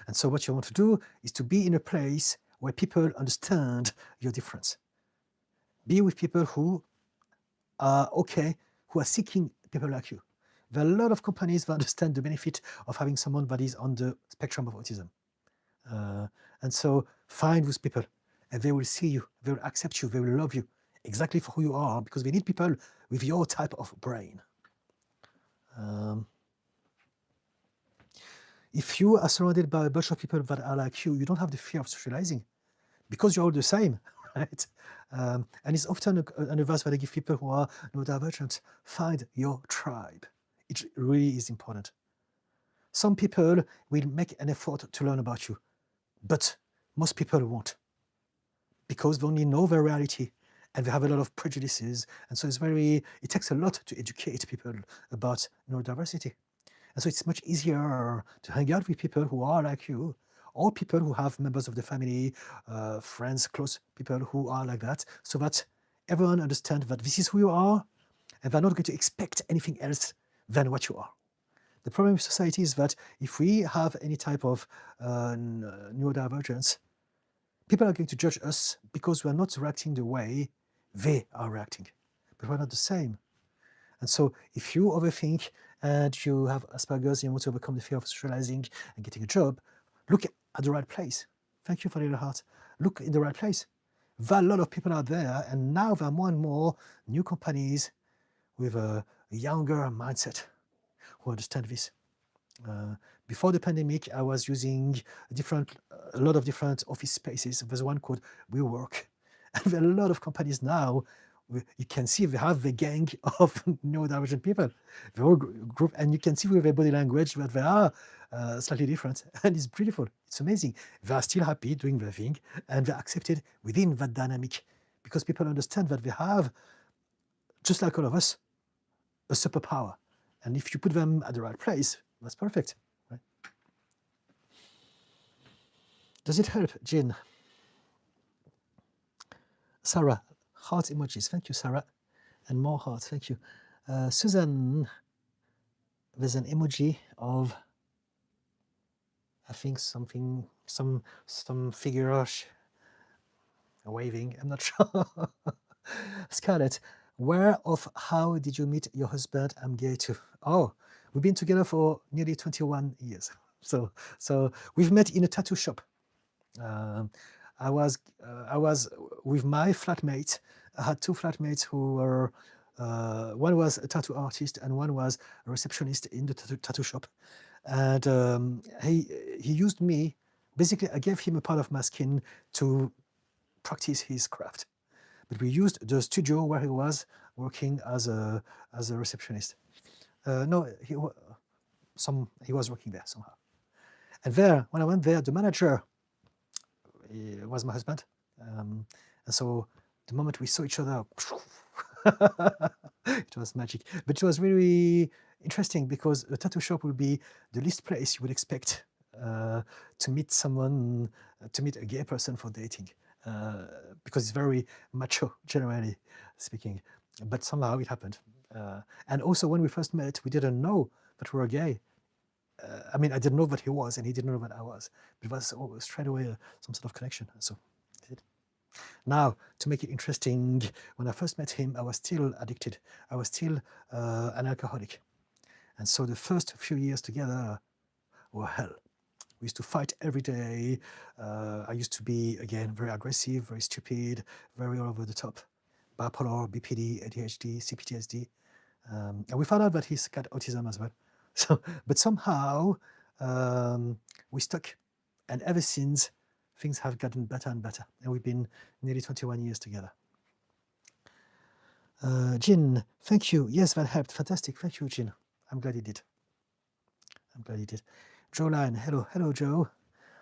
And so what you want to do is to be in a place where people understand your difference. Be with people who are okay, who are seeking people like you. There are a lot of companies that understand the benefit of having someone that is on the spectrum of autism. And so find those people and they will see you, they will accept you, they will love you exactly for who you are because they need people with your type of brain. If you are surrounded by a bunch of people that are like you don't have the fear of socializing because you're all the same, right? And it's often an advice that I give people who are neurodivergent, find your tribe. It really is important. Some people will make an effort to learn about you, but most people won't, because they only know their reality and they have a lot of prejudices. And so it takes a lot to educate people about neurodiversity. And so it's much easier to hang out with people who are like you, or people who have members of the family, friends, close people who are like that, so that everyone understands that this is who you are, and they're not going to expect anything else than what you are. The problem with society is that if we have any type of neurodivergence, people are going to judge us because we are not reacting the way they are reacting. But we're not the same. And so if you overthink and you have Asperger's and you want to overcome the fear of socializing and getting a job, look at the right place. Thank you for your heart. Look in the right place. There are a lot of people out there, and now there are more and more new companies with a younger mindset who understand this. Before the pandemic, I was using a lot of different office spaces. There's one called WeWork. And there are a lot of companies now, you can see they have the gang of neurodivergent people. The whole group, and you can see with their body language that they are slightly different. And it's beautiful. It's amazing. They are still happy doing their thing, and they're accepted within that dynamic, because people understand that they have, just like all of us, a superpower. And if you put them at the right place, that's perfect. Right? Does it help, Jin? Sarah, heart emojis. Thank you, Sarah. And more hearts. Thank you. Susan, there's an emoji of, I think something, some figure waving. I'm not sure. Scarlett, where of how did you meet your husband? I'm gay too. Oh, we've been together for nearly 21 years. So we've met in a tattoo shop. I was with my flatmate. I had two flatmates who were, one was a tattoo artist and one was a receptionist in the tattoo shop. And he used me. Basically, I gave him a part of my skin to practice his craft. But we used the studio where he was working as a receptionist. No, he was working there somehow. And there, when I went there, the manager was my husband. And so the moment we saw each other, it was magic. But it was really interesting, because a tattoo shop would be the least place you would expect to meet someone, to meet a gay person for dating. Because it's very macho, generally speaking. But somehow it happened. And also, when we first met, we didn't know that we were gay. I mean, I didn't know what he was, and he didn't know what I was. But it was straight away some sort of connection. So, now, to make it interesting, when I first met him, I was still addicted. I was still an alcoholic. And so the first few years together were hell. We used to fight every day. I used to be, again, very aggressive, very stupid, very all over the top. Bipolar, BPD, ADHD, CPTSD. And we found out that he's got autism as well. So, but somehow we stuck. And ever since, things have gotten better and better. And we've been nearly 21 years together. Jin, thank you. Yes, that helped. Fantastic. Thank you, Jin. I'm glad you did. I'm glad you did. Joe Line, hello. Hello, Joe.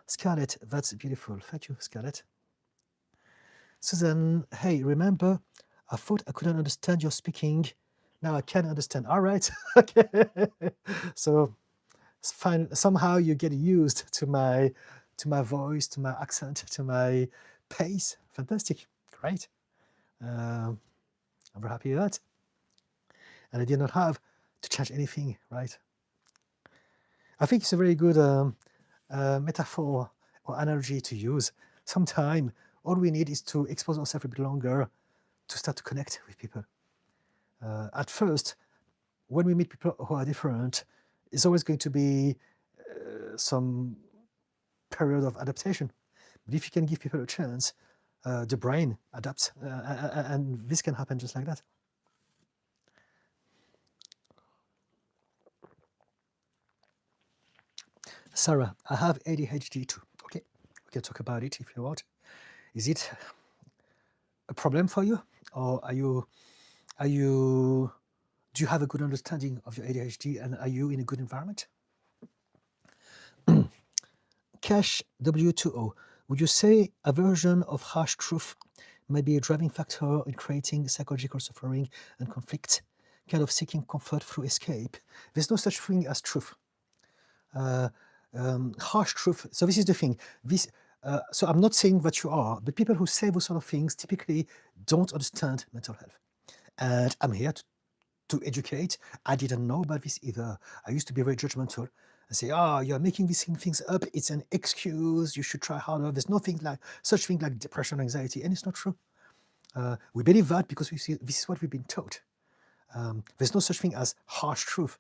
Scarlett, that's beautiful. Thank you, Scarlett. Susan, hey, remember, I thought I couldn't understand your speaking. Now I can understand. All right. Okay. So it's fine. Somehow you get used to my voice, to my accent, to my pace. Fantastic. Great. I'm very happy with that. And I did not have to change anything, right? I think it's a very good metaphor or analogy to use. Sometimes all we need is to expose ourselves a bit longer to start to connect with people. At first, when we meet people who are different, it's always going to be some period of adaptation. But if you can give people a chance, the brain adapts, and this can happen just like that. Sarah, I have ADHD too. Okay, we can talk about it if you want. Is it a problem for you, or do you have a good understanding of your ADHD, and are you in a good environment? Cash W2O, would you say a version of harsh truth might be a driving factor in creating psychological suffering and conflict, kind of seeking comfort through escape? There's no such thing as truth. Harsh truth. So this is the thing. So I'm not saying that you are, but people who say those sort of things typically don't understand mental health. And I'm here to educate. I didn't know about this either. I used to be very judgmental and say, you're making these things up. It's an excuse. You should try harder. There's nothing like such thing like depression, anxiety, and it's not true. We believe that because this is what we've been taught. There's no such thing as harsh truth.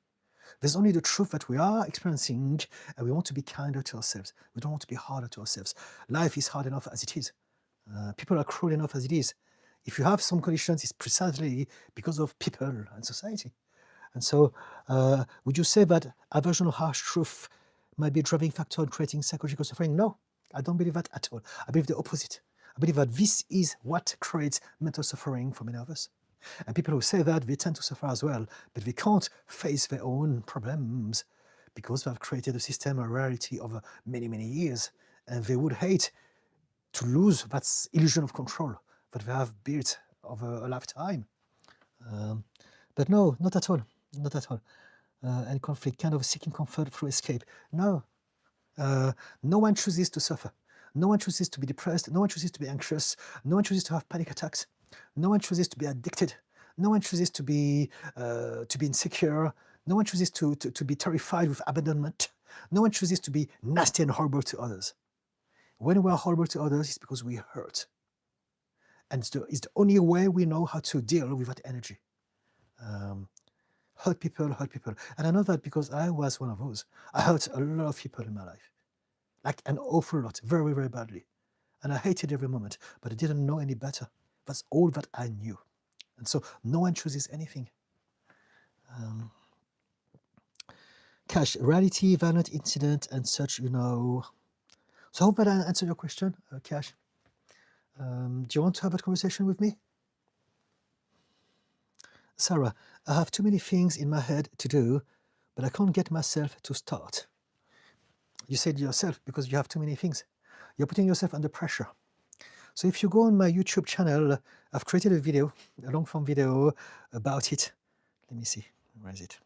There's only the truth that we are experiencing, and we want to be kinder to ourselves. We don't want to be harder to ourselves. Life is hard enough as it is. People are cruel enough as it is. If you have some conditions, it's precisely because of people and society. And so, would you say that a version of harsh truth might be a driving factor in creating psychological suffering? No, I don't believe that at all. I believe the opposite. I believe that this is what creates mental suffering for many of us. And people who say that, they tend to suffer as well, but they can't face their own problems because they have created a system, a reality over many, many years. And they would hate to lose that illusion of control that they have built over a lifetime. But no, not at all. Not at all. And conflict, kind of seeking comfort through escape. No. No one chooses to suffer. No one chooses to be depressed. No one chooses to be anxious. No one chooses to have panic attacks. No one chooses to be addicted. No one chooses to be insecure. No one chooses to be terrified with abandonment. No one chooses to be nasty and horrible to others. When we are horrible to others, it's because we hurt. And it's the only way we know how to deal with that energy. Hurt people. And I know that because I was one of those. I hurt a lot of people in my life. Like an awful lot, very, very badly. And I hated every moment, but I didn't know any better. That's all that I knew. And so no one chooses anything. Cash, reality, violent incident, and such, So I hope that I answered your question, Cash. Do you want to have a conversation with me? Sarah, I have too many things in my head to do, but I can't get myself to start. You said yourself because you have too many things. You're putting yourself under pressure. So if you go on my YouTube channel, I've created a video, a long-form video about it. Let me see, where is it?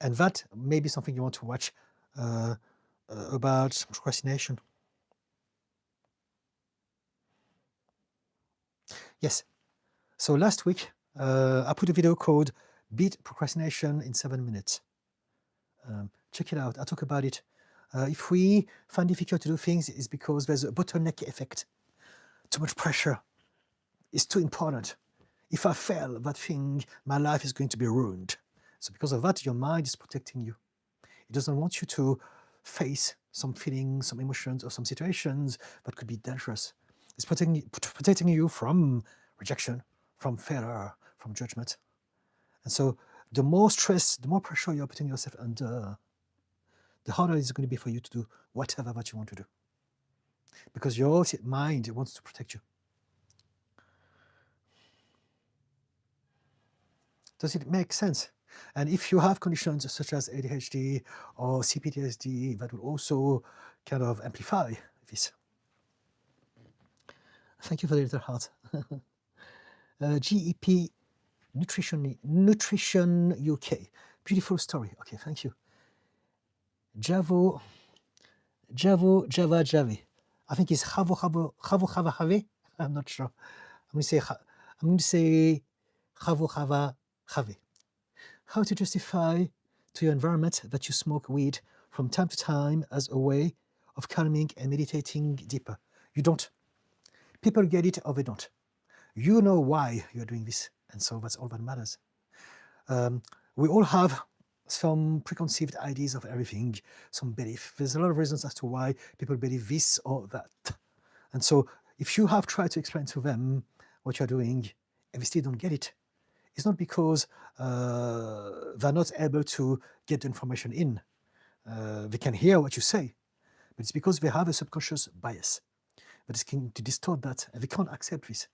And that may be something you want to watch about procrastination. Yes. So last week, I put a video called Beat Procrastination in 7 minutes. Check it out. I talk about it. If we find it difficult to do things, it's because there's a bottleneck effect. Too much pressure. It's too important. If I fail that thing, my life is going to be ruined. So because of that, your mind is protecting you. It doesn't want you to face some feelings, some emotions, or some situations that could be dangerous. It's protecting you from rejection, from failure, from judgment. And so the more stress, the more pressure you're putting yourself under, the harder it's going to be for you to do whatever that you want to do. Because your mind wants to protect you. Does it make sense? And if you have conditions such as ADHD or CPTSD, that will also kind of amplify this. Thank you for the little heart. GEP Nutrition UK. Beautiful story. Okay, thank you. Java. I think it's Have. I'm not sure. I'm going to say Have. How to justify to your environment that you smoke weed from time to time as a way of calming and meditating deeper. You don't. People get it or they don't. You know why you're doing this, and so that's all that matters. We all have some preconceived ideas of everything, some belief. There's a lot of reasons as to why people believe this or that. And so if you have tried to explain to them what you're doing and they still don't get it, it's not because they're not able to get the information in. They can hear what you say, but it's because they have a subconscious bias that is going to distort that, and they can't accept this.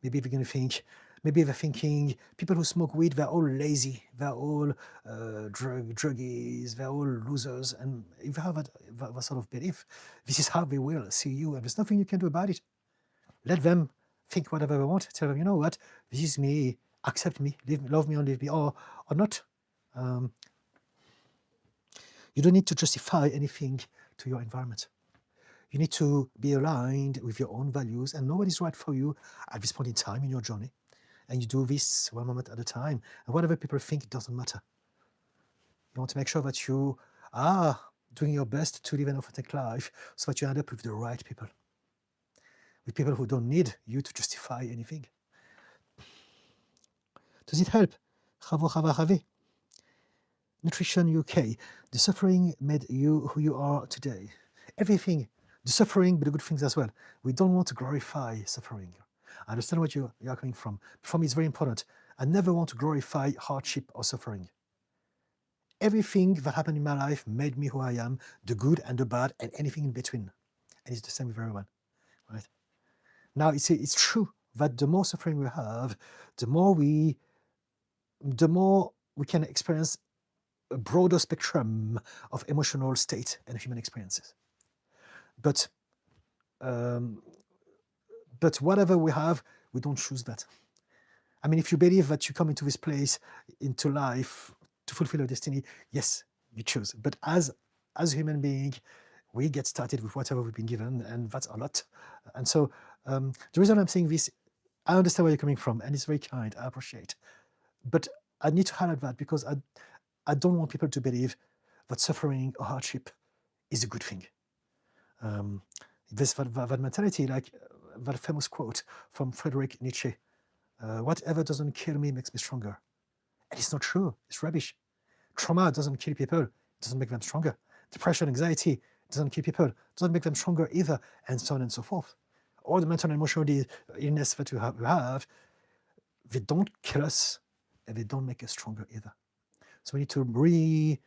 Maybe they're going to think Maybe they're thinking people who smoke weed, they're all lazy, they're all druggies, they're all losers. And if you have that sort of belief, this is how they will see you, and there's nothing you can do about it. Let them think whatever they want. Tell them, you know what, this is me, accept me, love me or leave me, or not. You don't need to justify anything to your environment. You need to be aligned with your own values, and nobody's right for you at this point in time in your journey. And you do this one moment at a time. And whatever people think, it doesn't matter. You want to make sure that you are doing your best to live an authentic life so that you end up with the right people. With people who don't need you to justify anything. Does it help? Nutrition UK. The suffering made you who you are today. Everything, the suffering, but the good things as well. We don't want to glorify suffering. I understand what you are coming from. For me, it's very important. I never want to glorify hardship or suffering. Everything that happened in my life made me who I am, the good and the bad, and anything in between. And it's the same with everyone, right? Now, it's true that the more suffering we have, the more we can experience a broader spectrum of emotional state and human experiences. But whatever we have, we don't choose that. I mean, if you believe that you come into this place, into life, to fulfill your destiny, yes, you choose. But as a human being, we get started with whatever we've been given, and that's a lot. And so the reason I'm saying this, I understand where you're coming from, and it's very kind, I appreciate. But I need to highlight that because I don't want people to believe that suffering or hardship is a good thing. This that mentality, like that famous quote from Friedrich Nietzsche, whatever doesn't kill me makes me stronger. And it's not true, it's rubbish. Trauma doesn't kill people, it doesn't make them stronger. Depression, anxiety doesn't kill people, doesn't make them stronger either, and so on and so forth. All the mental and emotional illness that we have, they don't kill us, and they don't make us stronger either. So we need to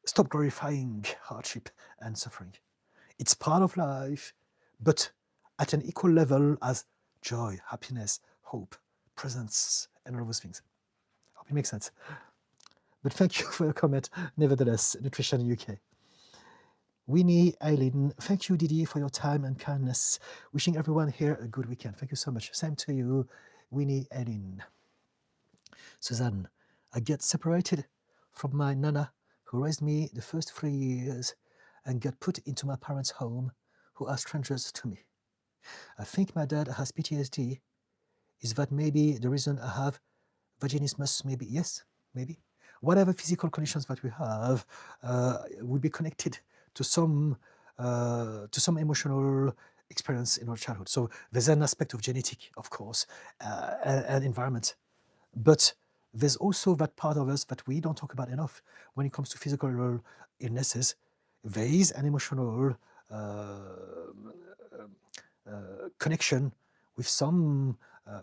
stop glorifying hardship and suffering. It's part of life, but at an equal level as joy, happiness, hope, presence, and all those things. I hope it makes sense. But thank you for your comment, nevertheless, Nutrition UK. Winnie Eileen, thank you, Didi, for your time and kindness. Wishing everyone here a good weekend. Thank you so much. Same to you, Winnie Eileen. Suzanne, I get separated from my nana who raised me the first 3 years and got put into my parents' home who are strangers to me. I think my dad has PTSD. Is that maybe the reason I have vaginismus? Maybe, yes, maybe. Whatever physical conditions that we have will be connected to some emotional experience in our childhood. So there's an aspect of genetic, of course, and environment. But there's also that part of us that we don't talk about enough when it comes to physical illnesses. There is an emotional connection with some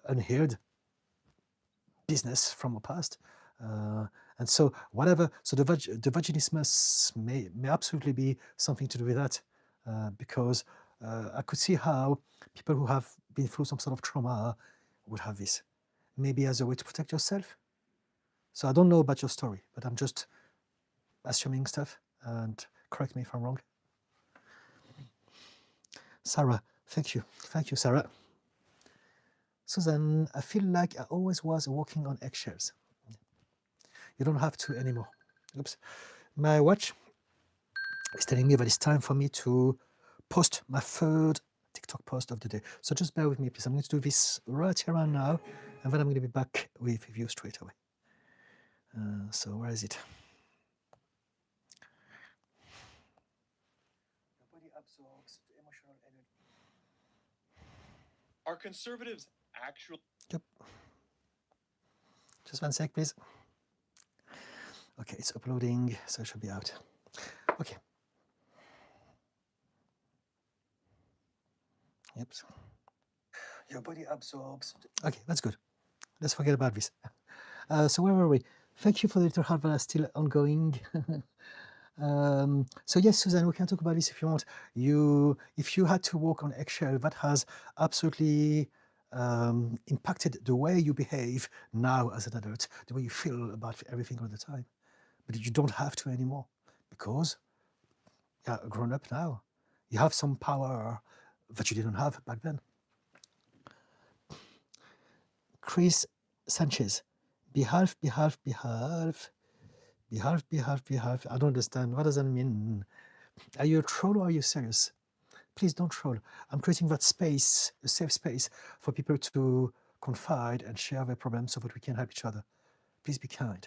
unheard business from our past. And so whatever, so the vaginismus may absolutely be something to do with that, because I could see how people who have been through some sort of trauma would have this, maybe as a way to protect yourself. So I don't know about your story, but I'm just assuming stuff, and correct me if I'm wrong. Sarah, thank you. Thank you, Sarah. Susan, I feel like I always was walking on eggshells. You don't have to anymore. Oops. My watch is telling me that it's time for me to post my third TikTok post of the day. So just bear with me, please. I'm going to do this right here and now, and then I'm going to be back with you straight away. So where is it? Your body absorbs the emotional energy. Are conservatives actually? Yep. Just one sec, please. Okay, it's uploading, so it should be out. Okay. Yep. Your body absorbs. Okay, that's good. Let's forget about this. So where were we? Thank you for the little heart that are still ongoing. So yes, Suzanne, we can talk about this if you want. If you had to walk on eggshell, that has absolutely impacted the way you behave now as an adult, the way you feel about everything all the time. But you don't have to anymore because you're grown up now. You have some power that you didn't have back then. Chris Sanchez, behalf. I don't understand. What does that mean? Are you a troll or are you serious? Please don't troll. I'm creating that space, a safe space for people to confide and share their problems so that we can help each other. Please be kind.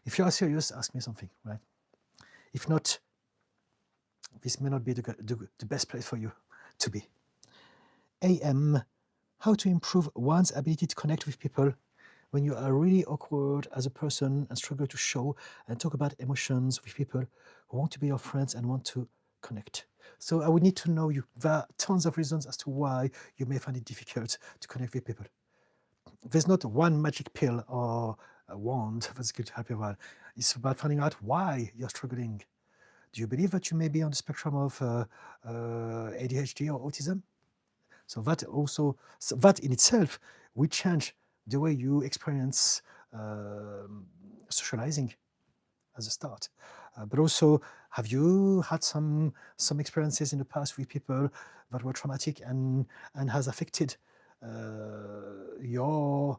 If you are serious, ask me something, right? If not, this may not be the best place for you to be. AM, how to improve one's ability to connect with people when you are really awkward as a person and struggle to show and talk about emotions with people who want to be your friends and want to connect. So I would need to know you. There are tons of reasons as to why you may find it difficult to connect with people. There's not one magic pill or a wand that's going to help you out. It's about finding out why you're struggling. Do you believe that you may be on the spectrum of ADHD or autism? So that in itself will change the way you experience socializing as a start. But also, have you had some experiences in the past with people that were traumatic and has affected the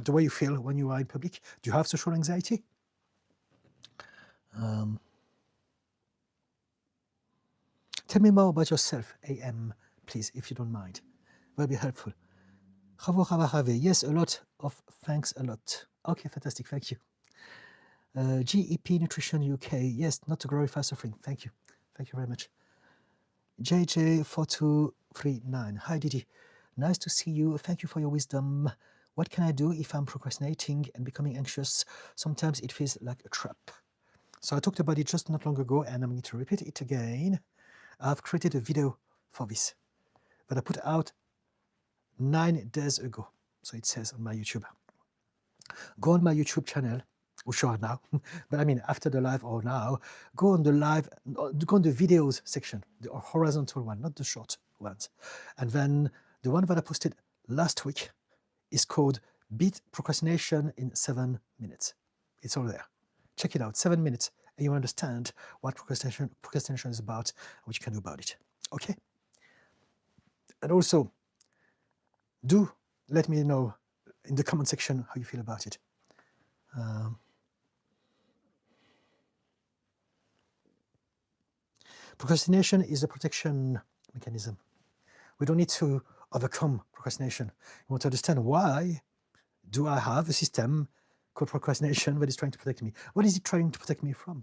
way you feel when you are in public? Do you have social anxiety? Tell me more about yourself, AM, please, if you don't mind. Will be helpful. Yes, a lot of thanks, a lot. Okay, fantastic, thank you. GEP Nutrition UK, yes, not to glorify suffering, thank you very much. JJ4239, hi Didi, nice to see you, thank you for your wisdom. What can I do if I'm procrastinating and becoming anxious? Sometimes it feels like a trap. So I talked about it just not long ago and I'm going to repeat it again. I've created a video for this that I put out 9 days ago. So it says on my YouTube. Go on my YouTube channel, or sure now, but I mean after the live or now, go on the videos section, the horizontal one, not the short ones. And then the one that I posted last week is called Beat Procrastination in 7 minutes. It's all there. Check it out, 7 minutes, and you understand what procrastination is about and what you can do about it. Okay? And also, do let me know in the comment section how you feel about it. Procrastination is a protection mechanism. We don't need to overcome procrastination. We want to understand why do I have a system called procrastination that is trying to protect me. What is it trying to protect me from?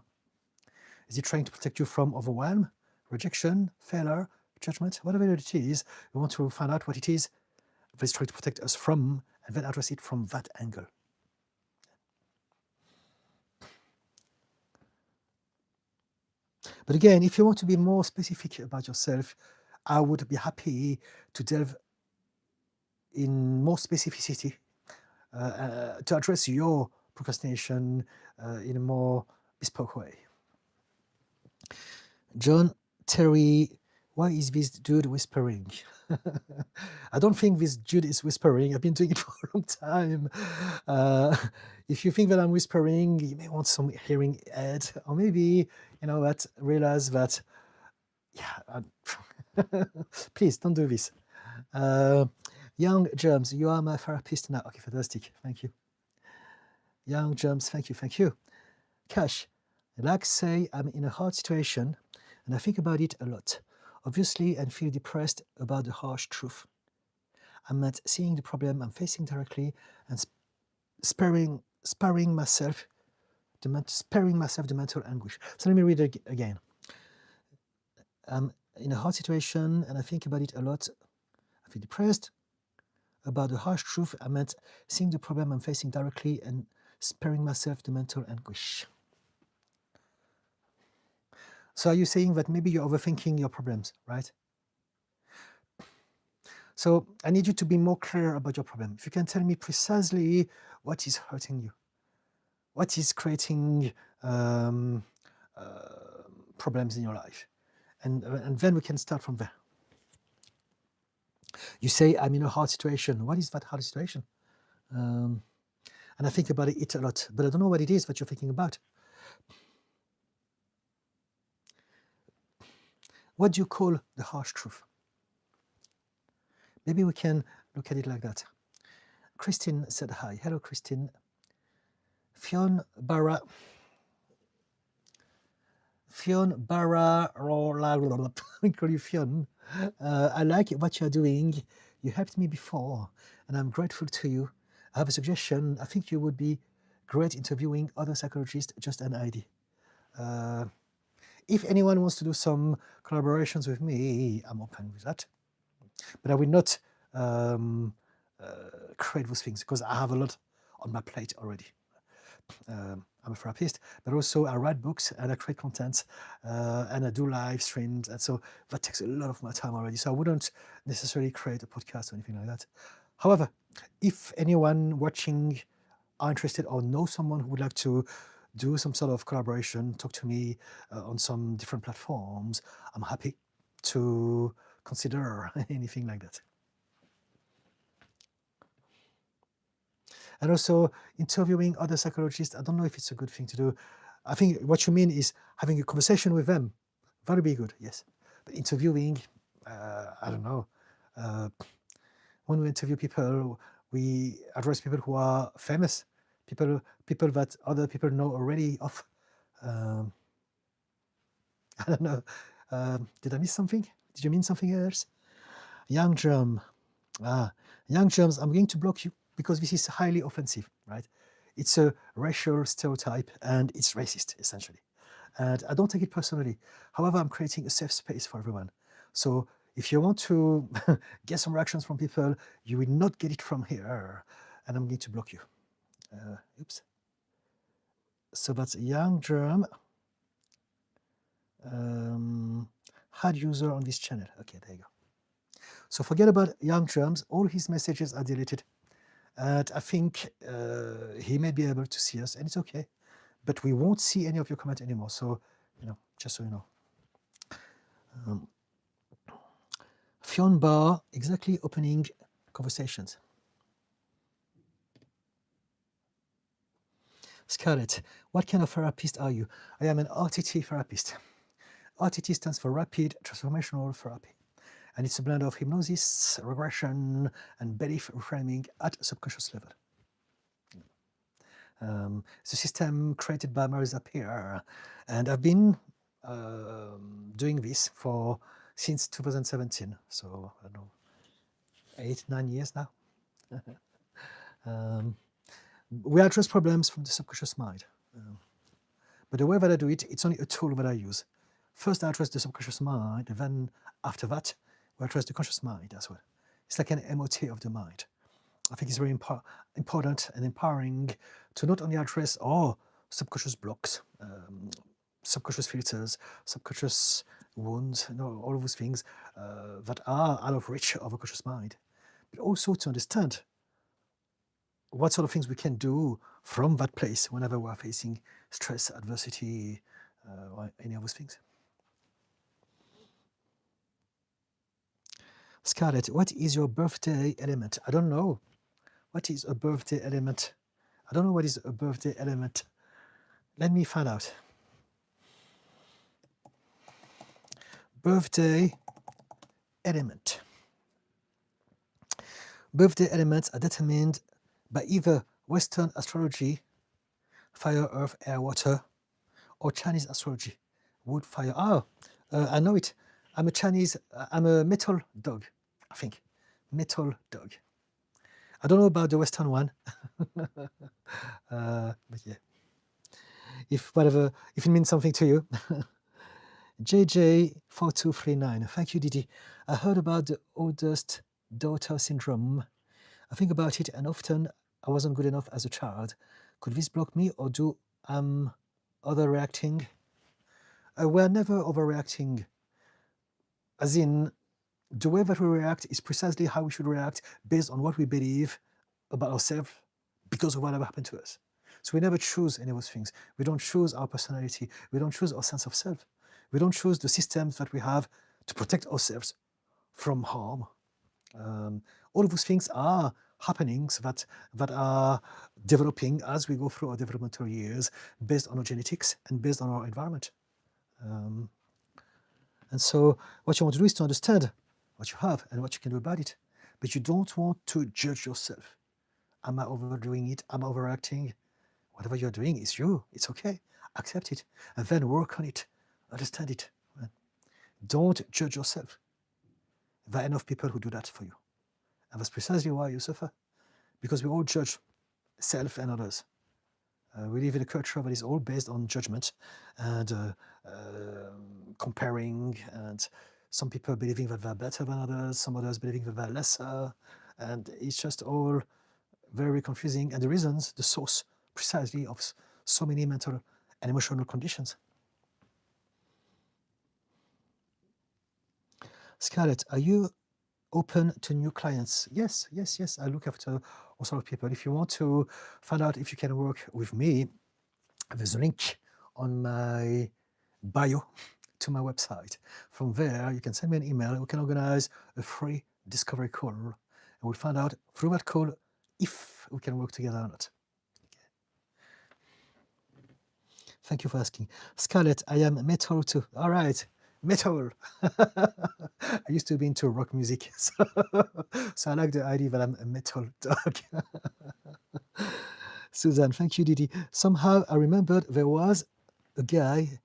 Is it trying to protect you from overwhelm, rejection, failure, judgment? Whatever it is, we want to find out what it is that is trying to protect us from and then address it from that angle. But again, if you want to be more specific about yourself, I would be happy to delve in more specificity to address your procrastination in a more bespoke way. John Terry, why is this dude whispering? I don't think this dude is whispering. I've been doing it for a long time. If you think that I'm whispering, you may want some hearing aid, or maybe, realize that, please don't do this. Young Germs, you are my therapist now. Okay, fantastic. Thank you. Young Germs, thank you. Cash, like say I'm in a hard situation and I think about it a lot, obviously, and feel depressed about the harsh truth. I'm not seeing the problem I'm facing directly and sparing myself the mental anguish. So let me read it again. I'm in a hard situation and I think about it a lot. I feel depressed about the harsh truth. I meant seeing the problem I'm facing directly and sparing myself the mental anguish. So are you saying that maybe you're overthinking your problems, right? So I need you to be more clear about your problem. If you can tell me precisely what is hurting you, what is creating problems in your life, and then we can start from there. You say, I'm in a hard situation. What is that hard situation? And I think about it a lot, but I don't know what it is that you're thinking about. What do you call the harsh truth? Maybe we can look at it like that. Christine said hi. Hello, Christine. Fionn Barra, I call you Fionn. I like what you're doing. You helped me before, and I'm grateful to you. I have a suggestion. I think you would be great interviewing other psychologists, just an idea. If anyone wants to do some collaborations with me, I'm open with that. But I will not create those things because I have a lot on my plate already. I'm a therapist, but also I write books and I create content and I do live streams. And so that takes a lot of my time already. So I wouldn't necessarily create a podcast or anything like that. However, if anyone watching are interested or know someone who would like to do some sort of collaboration, talk to me on some different platforms, I'm happy to consider anything like that. And also interviewing other psychologists, I don't know if it's a good thing to do. I think what you mean is having a conversation with them. That would be good, yes. But interviewing, I don't know. When we interview people, we address people who are famous, people that other people know already of. I don't know. Did I miss something? Did you mean something else? Young germ. Young germs, I'm going to block you because this is highly offensive, right? It's a racial stereotype and it's racist, essentially. And I don't take it personally. However, I'm creating a safe space for everyone. So if you want to get some reactions from people, you will not get it from here. And I'm going to block you. Oops. So that's young germ. Had user on this channel. Okay, there you go. So forget about young germs. All his messages are deleted. And I think he may be able to see us, and it's okay. But we won't see any of your comments anymore. So, just so you know. Fionn Barr, exactly opening conversations. Scarlett, what kind of therapist are you? I am an RTT therapist. RTT stands for Rapid Transformational Therapy. And it's a blend of hypnosis, regression, and belief reframing at a subconscious level. It's a system created by Marisa Peer, and I've been doing this since 2017, so I don't know, 8-9 years now. We address problems from the subconscious mind, but the way that I do it, it's only a tool that I use. First, I address the subconscious mind, and then after that, we address the conscious mind as well. It's like an MOT of the mind. I think it's very important and empowering to not only address subconscious blocks, subconscious filters, subconscious wounds, all of those things that are out of reach of a conscious mind, but also to understand what sort of things we can do from that place whenever we're facing stress, adversity, or any of those things. Scarlett, what is your birthday element? I don't know. What is a birthday element? I don't know what is a birthday element. Let me find out. Birthday element. Birthday elements are determined by either Western astrology, fire, earth, air, water, or Chinese astrology, wood, fire. I know it. I'm a metal dog, I think. Metal dog. I don't know about the Western one, but yeah. If it means something to you. JJ4239, thank you, Didi. I heard about the oldest daughter syndrome. I think about it, and often I wasn't good enough as a child. Could this block me, or do overreacting? We're never overreacting. As in, the way that we react is precisely how we should react based on what we believe about ourselves because of whatever happened to us. So we never choose any of those things. We don't choose our personality. We don't choose our sense of self. We don't choose the systems that we have to protect ourselves from harm. All of those things are happenings that are developing as we go through our developmental years based on our genetics and based on our environment. And so what you want to do is to understand what you have and what you can do about it. But you don't want to judge yourself. Am I overdoing it? Am I overacting? Whatever you're doing is you. It's okay. Accept it. And then work on it. Understand it. Don't judge yourself. There are enough people who do that for you. And that's precisely why you suffer. Because we all judge self and others. We live in a culture that is all based on judgment and comparing, and some people believing that they're better than others, some others believing that they're lesser, and it's just all very confusing. And the reasons, the source precisely of so many mental and emotional conditions. Scarlett, are you open to new clients? Yes, yes, yes. I look after all sorts of people. If you want to find out if you can work with me, there's a link on my bio to my website. From there, you can send me an email. We can organize a free discovery call, and we'll find out through that call if we can work together or not. Okay. Thank you for asking. Scarlett, I am metal too. All right, metal. I used to be into rock music, so I like the idea that I'm a metal dog. Susan, thank you, Didi. Somehow I remembered there was a guy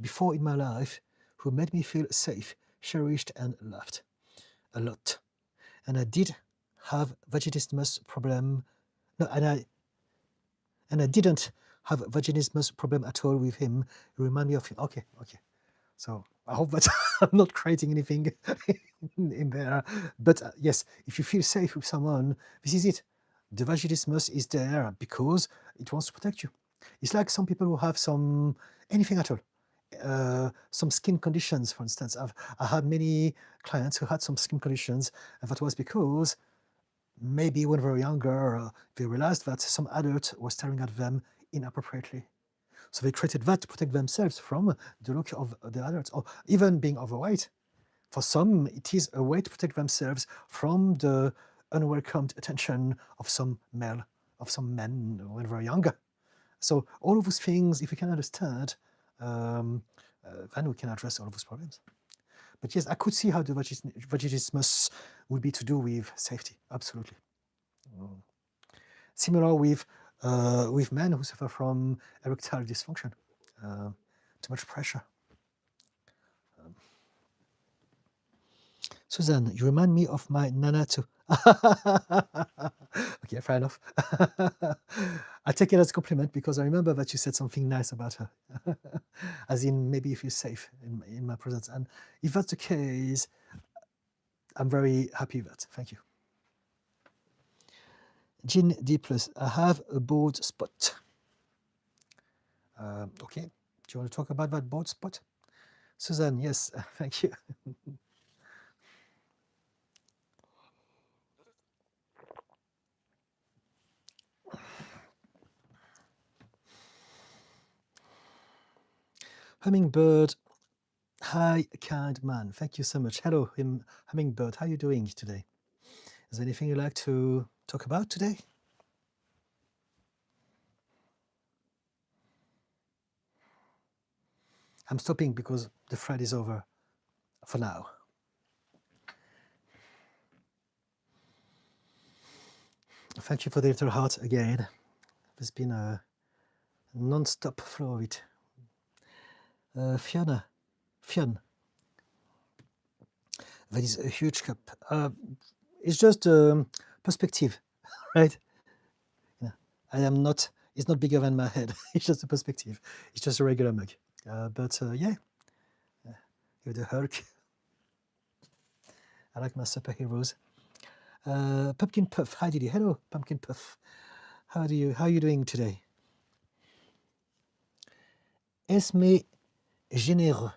before in my life who made me feel safe, cherished, and loved a lot. And I did have vaginismus problem. No, and I didn't have vaginismus problem at all with him. It reminded me of him. Okay. So I hope that I'm not creating anything in there. But yes, if you feel safe with someone, this is it. The vaginismus is there because it wants to protect you. It's like some people who have anything at all. Some skin conditions, for instance. I had many clients who had some skin conditions, and that was because maybe when they were younger, they realized that some adult was staring at them inappropriately. So they created that to protect themselves from the look of the adults, or even being overweight. For some, it is a way to protect themselves from the unwelcomed attention of some men when they're younger. So all of those things, if we can understand, then we can address all of those problems. But yes, I could see how the vaginismus would be to do with safety, absolutely. Similar with men who suffer from erectile dysfunction, too much pressure. Susan, you remind me of my Nana too. Okay, fair enough. I take it as a compliment because I remember that you said something nice about her. As in, maybe you feel safe in my presence. And if that's the case, I'm very happy with that. Thank you. Jean D+, I have a bald spot. Okay, do you want to talk about that bald spot? Susan, yes, thank you. Hummingbird, hi, kind man. Thank you so much. Hello, Hummingbird. How are you doing today? Is there anything you'd like to talk about today? I'm stopping because the thread is over for now. Thank you for the little heart again. There's been a non-stop flow of it. Fionn. That is a huge cup. It's just perspective, right? Yeah. It's not bigger than my head. It's just a perspective. It's just a regular mug. But yeah, you're the Hulk. I like my superheroes. Pumpkin Puff, hi Didi. Hello, Pumpkin Puff. How are you doing today? Esme Généreux.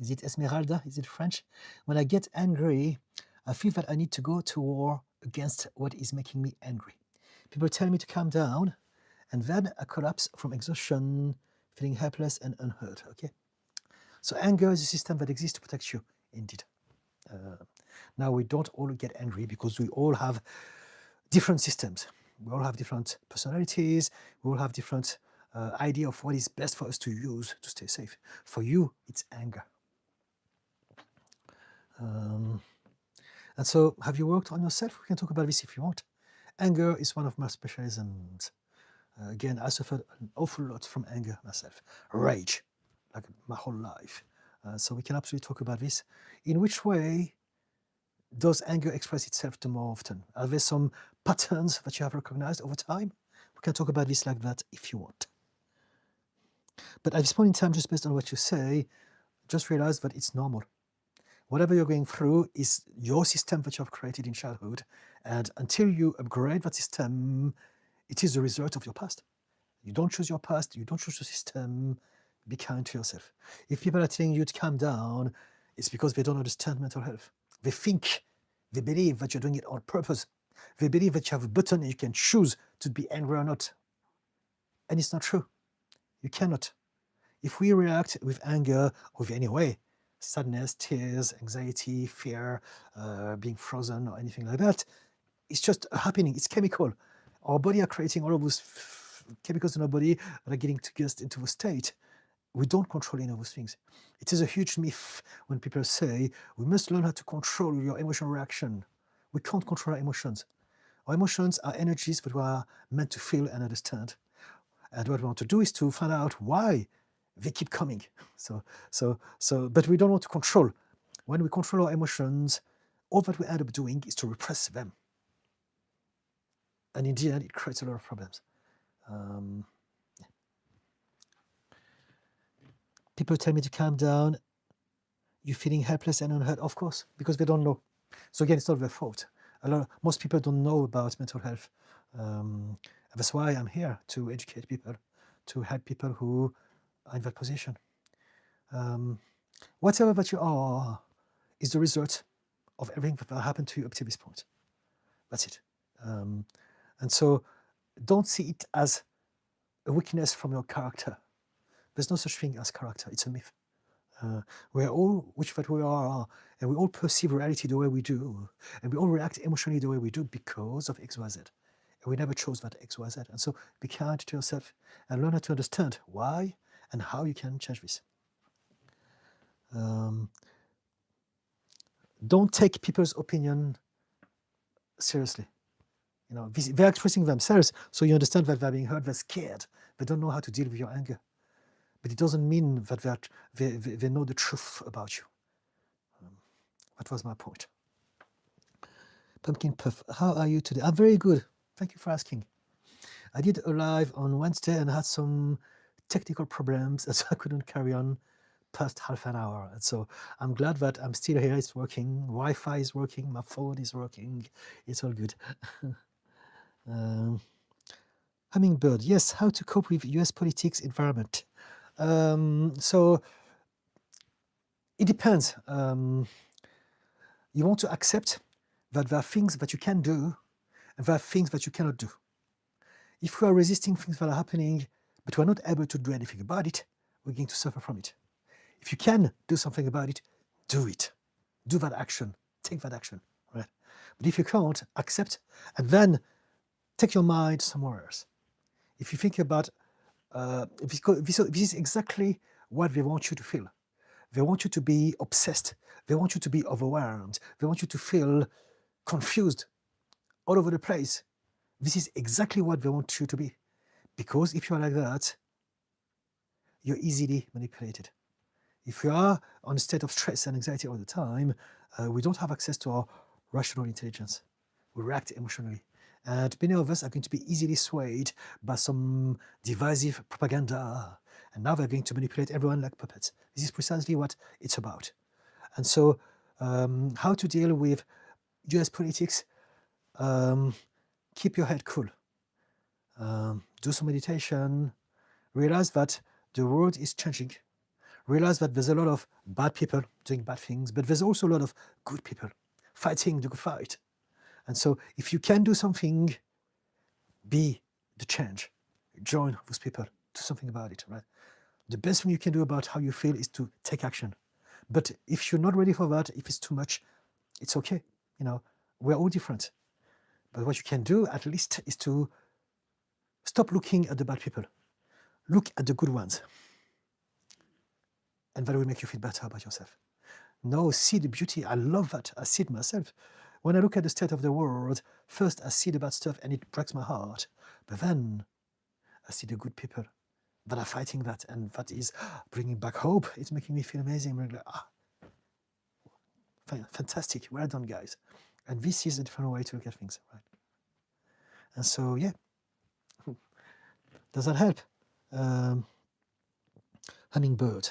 Is it Esmeralda? Is it French? When I get angry, I feel that I need to go to war against what is making me angry. People tell me to calm down, and then I collapse from exhaustion, feeling helpless and unheard. Okay, so anger is a system that exists to protect you, indeed. Now, we don't all get angry because we all have different systems. We all have different personalities. We all have different idea of what is best for us to use to stay safe. For you, it's anger. And so, have you worked on yourself? We can talk about this if you want. Anger is one of my specialisms. Again, I suffered an awful lot from anger myself. Rage, like my whole life. So we can absolutely talk about this. In which way does anger express itself the more often? Are there some patterns that you have recognized over time? We can talk about this like that if you want. But at this point in time, just based on what you say, just realize that it's normal. Whatever you're going through is your system that you have created in childhood. And until you upgrade that system, it is the result of your past. You don't choose your past, you don't choose the system. Be kind to yourself. If people are telling you to calm down, it's because they don't understand mental health. They believe that you're doing it on purpose. They believe that you have a button and you can choose to be angry or not. And it's not true. You cannot. If we react with anger, or with any way, sadness, tears, anxiety, fear, being frozen or anything like that, it's just happening. It's chemical. Our body are creating all of those chemicals in our body that are getting us into a state. We don't control any of those things. It is a huge myth when people say, we must learn how to control your emotional reaction. We can't control our emotions. Our emotions are energies that we are meant to feel and understand. And what we want to do is to find out why they keep coming. But we don't want to control. When we control our emotions, all that we end up doing is to repress them. And in the end, it creates a lot of problems. People tell me to calm down. You're feeling helpless and unheard, of course, because they don't know. So again, it's not their fault. Most people don't know about mental health. And that's why I'm here, to educate people, to help people who are in that position. Whatever that you are is the result of everything that happened to you up to this point. That's it. And so don't see it as a weakness from your character. There's no such thing as character. It's a myth. We're all which that we are, and we all perceive reality the way we do, and we all react emotionally the way we do because of X, Y, Z. And we never chose that X, Y, Z. And so be kind to yourself and learn how to understand why and how you can change this. Don't take people's opinion seriously. You know, they're expressing themselves, so you understand that they're being hurt, they're scared, they don't know how to deal with your anger. But it doesn't mean that they know the truth about you. That was my point. Pumpkin Puff, how are you today? I'm very good. Thank you for asking. I did a live on Wednesday and had some technical problems, and so I couldn't carry on past half an hour. And so I'm glad that I'm still here. It's working. Wi-Fi is working. My phone is working. It's all good. Hummingbird, yes. How to cope with US politics environment? So it depends. You want to accept that there are things that you can do and there are things that you cannot do. If we are resisting things that are happening, but we're not able to do anything about it, we're going to suffer from it. If you can do something about it, do it. Do that action. Take that action, right? But if you can't, accept, and then take your mind somewhere else. If you think about, this is exactly what they want you to feel. They want you to be obsessed. They want you to be overwhelmed. They want you to feel confused all over the place. This is exactly what they want you to be. Because if you're like that, you're easily manipulated. If we are on a state of stress and anxiety all the time, we don't have access to our rational intelligence. We react emotionally. And many of us are going to be easily swayed by some divisive propaganda. And now they're going to manipulate everyone like puppets. This is precisely what it's about. And so how to deal with US politics? Keep your head cool. Do some meditation. Realize that the world is changing. Realize that there's a lot of bad people doing bad things, but there's also a lot of good people fighting the good fight. And so if you can do something, be the change. Join those people. Do something about it, right? The best thing you can do about how you feel is to take action. But if you're not ready for that, if it's too much, It's okay. We're all different. But what you can do at least is to stop looking at the bad people. Look at the good ones. And that will make you feel better about yourself. No, see the beauty. I love that. I see it myself. When I look at the state of the world, first I see the bad stuff and it breaks my heart. But then I see the good people that are fighting that, and that is bringing back hope. It's making me feel amazing. We're like, fantastic. Well done, guys. And this is a different way to look at things, right? And so, yeah. Does that help? Hummingbird.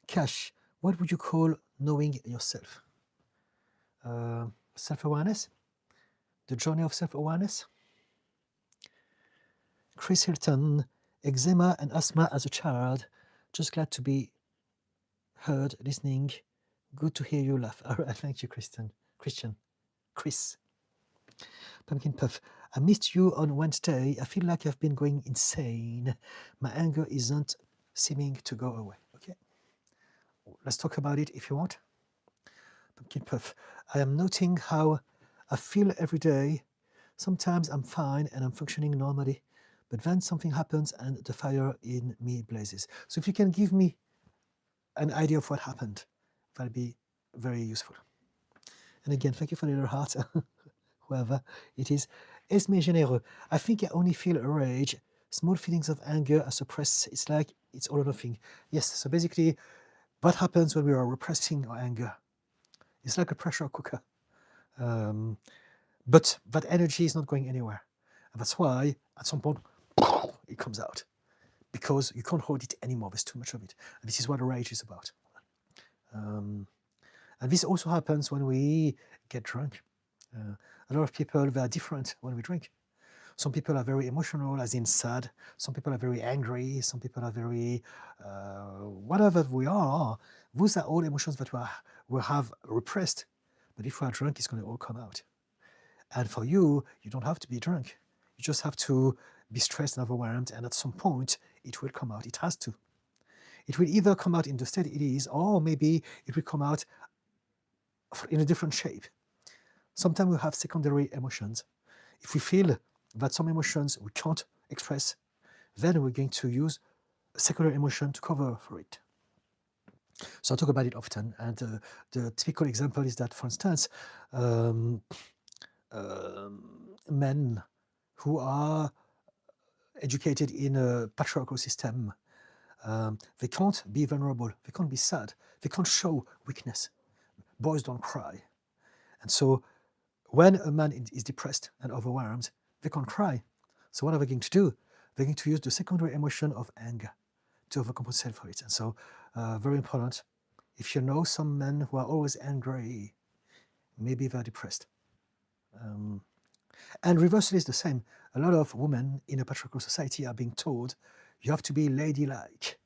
Cash. What would you call knowing yourself? Self-awareness? The journey of self-awareness? Chris Hilton. Eczema and asthma as a child. Just glad to be heard, listening. Good to hear you laugh. All right, thank you, Chris. Pumpkin Puff. I missed you on Wednesday. I feel like I've been going insane. My anger isn't seeming to go away. Okay. Let's talk about it if you want. Pumpkin Puff. I am noting how I feel every day. Sometimes I'm fine and I'm functioning normally, but then something happens and the fire in me blazes. So if you can give me an idea of what happened, that'll be very useful. And again, thank you for the little heart, whoever it is. Esme Généreux. I think I only feel rage. Small feelings of anger are suppressed. It's like it's all or nothing. Yes, so basically, what happens when we are repressing our anger? It's like a pressure cooker. But that energy is not going anywhere. And that's why, at some point, it comes out. Because you can't hold it anymore. There's too much of it. And this is what rage is about. And this also happens when we get drunk. A lot of people, they are different when we drink. Some people are very emotional, as in sad. Some people are very angry. Some people are very, whatever we are. Those are all emotions that we have repressed. But if we are drunk, it's going to all come out. And for you, you don't have to be drunk. You just have to be stressed and overwhelmed. And at some point, it will come out. It has to. It will either come out in the state it is, or maybe it will come out in a different shape. Sometimes we have secondary emotions. If we feel that some emotions we can't express, then we're going to use a secondary emotion to cover for it. So I talk about it often, and the typical example is that, for instance, men who are educated in a patriarchal system, they can't be vulnerable, they can't be sad, they can't show weakness. Boys don't cry. And so when a man is depressed and overwhelmed, they can't cry. So what are they going to do? They're going to use the secondary emotion of anger to overcompensate for it. And so very important, if you know some men who are always angry, maybe they're depressed. And reversely is the same. A lot of women in a patriarchal society are being told, you have to be ladylike.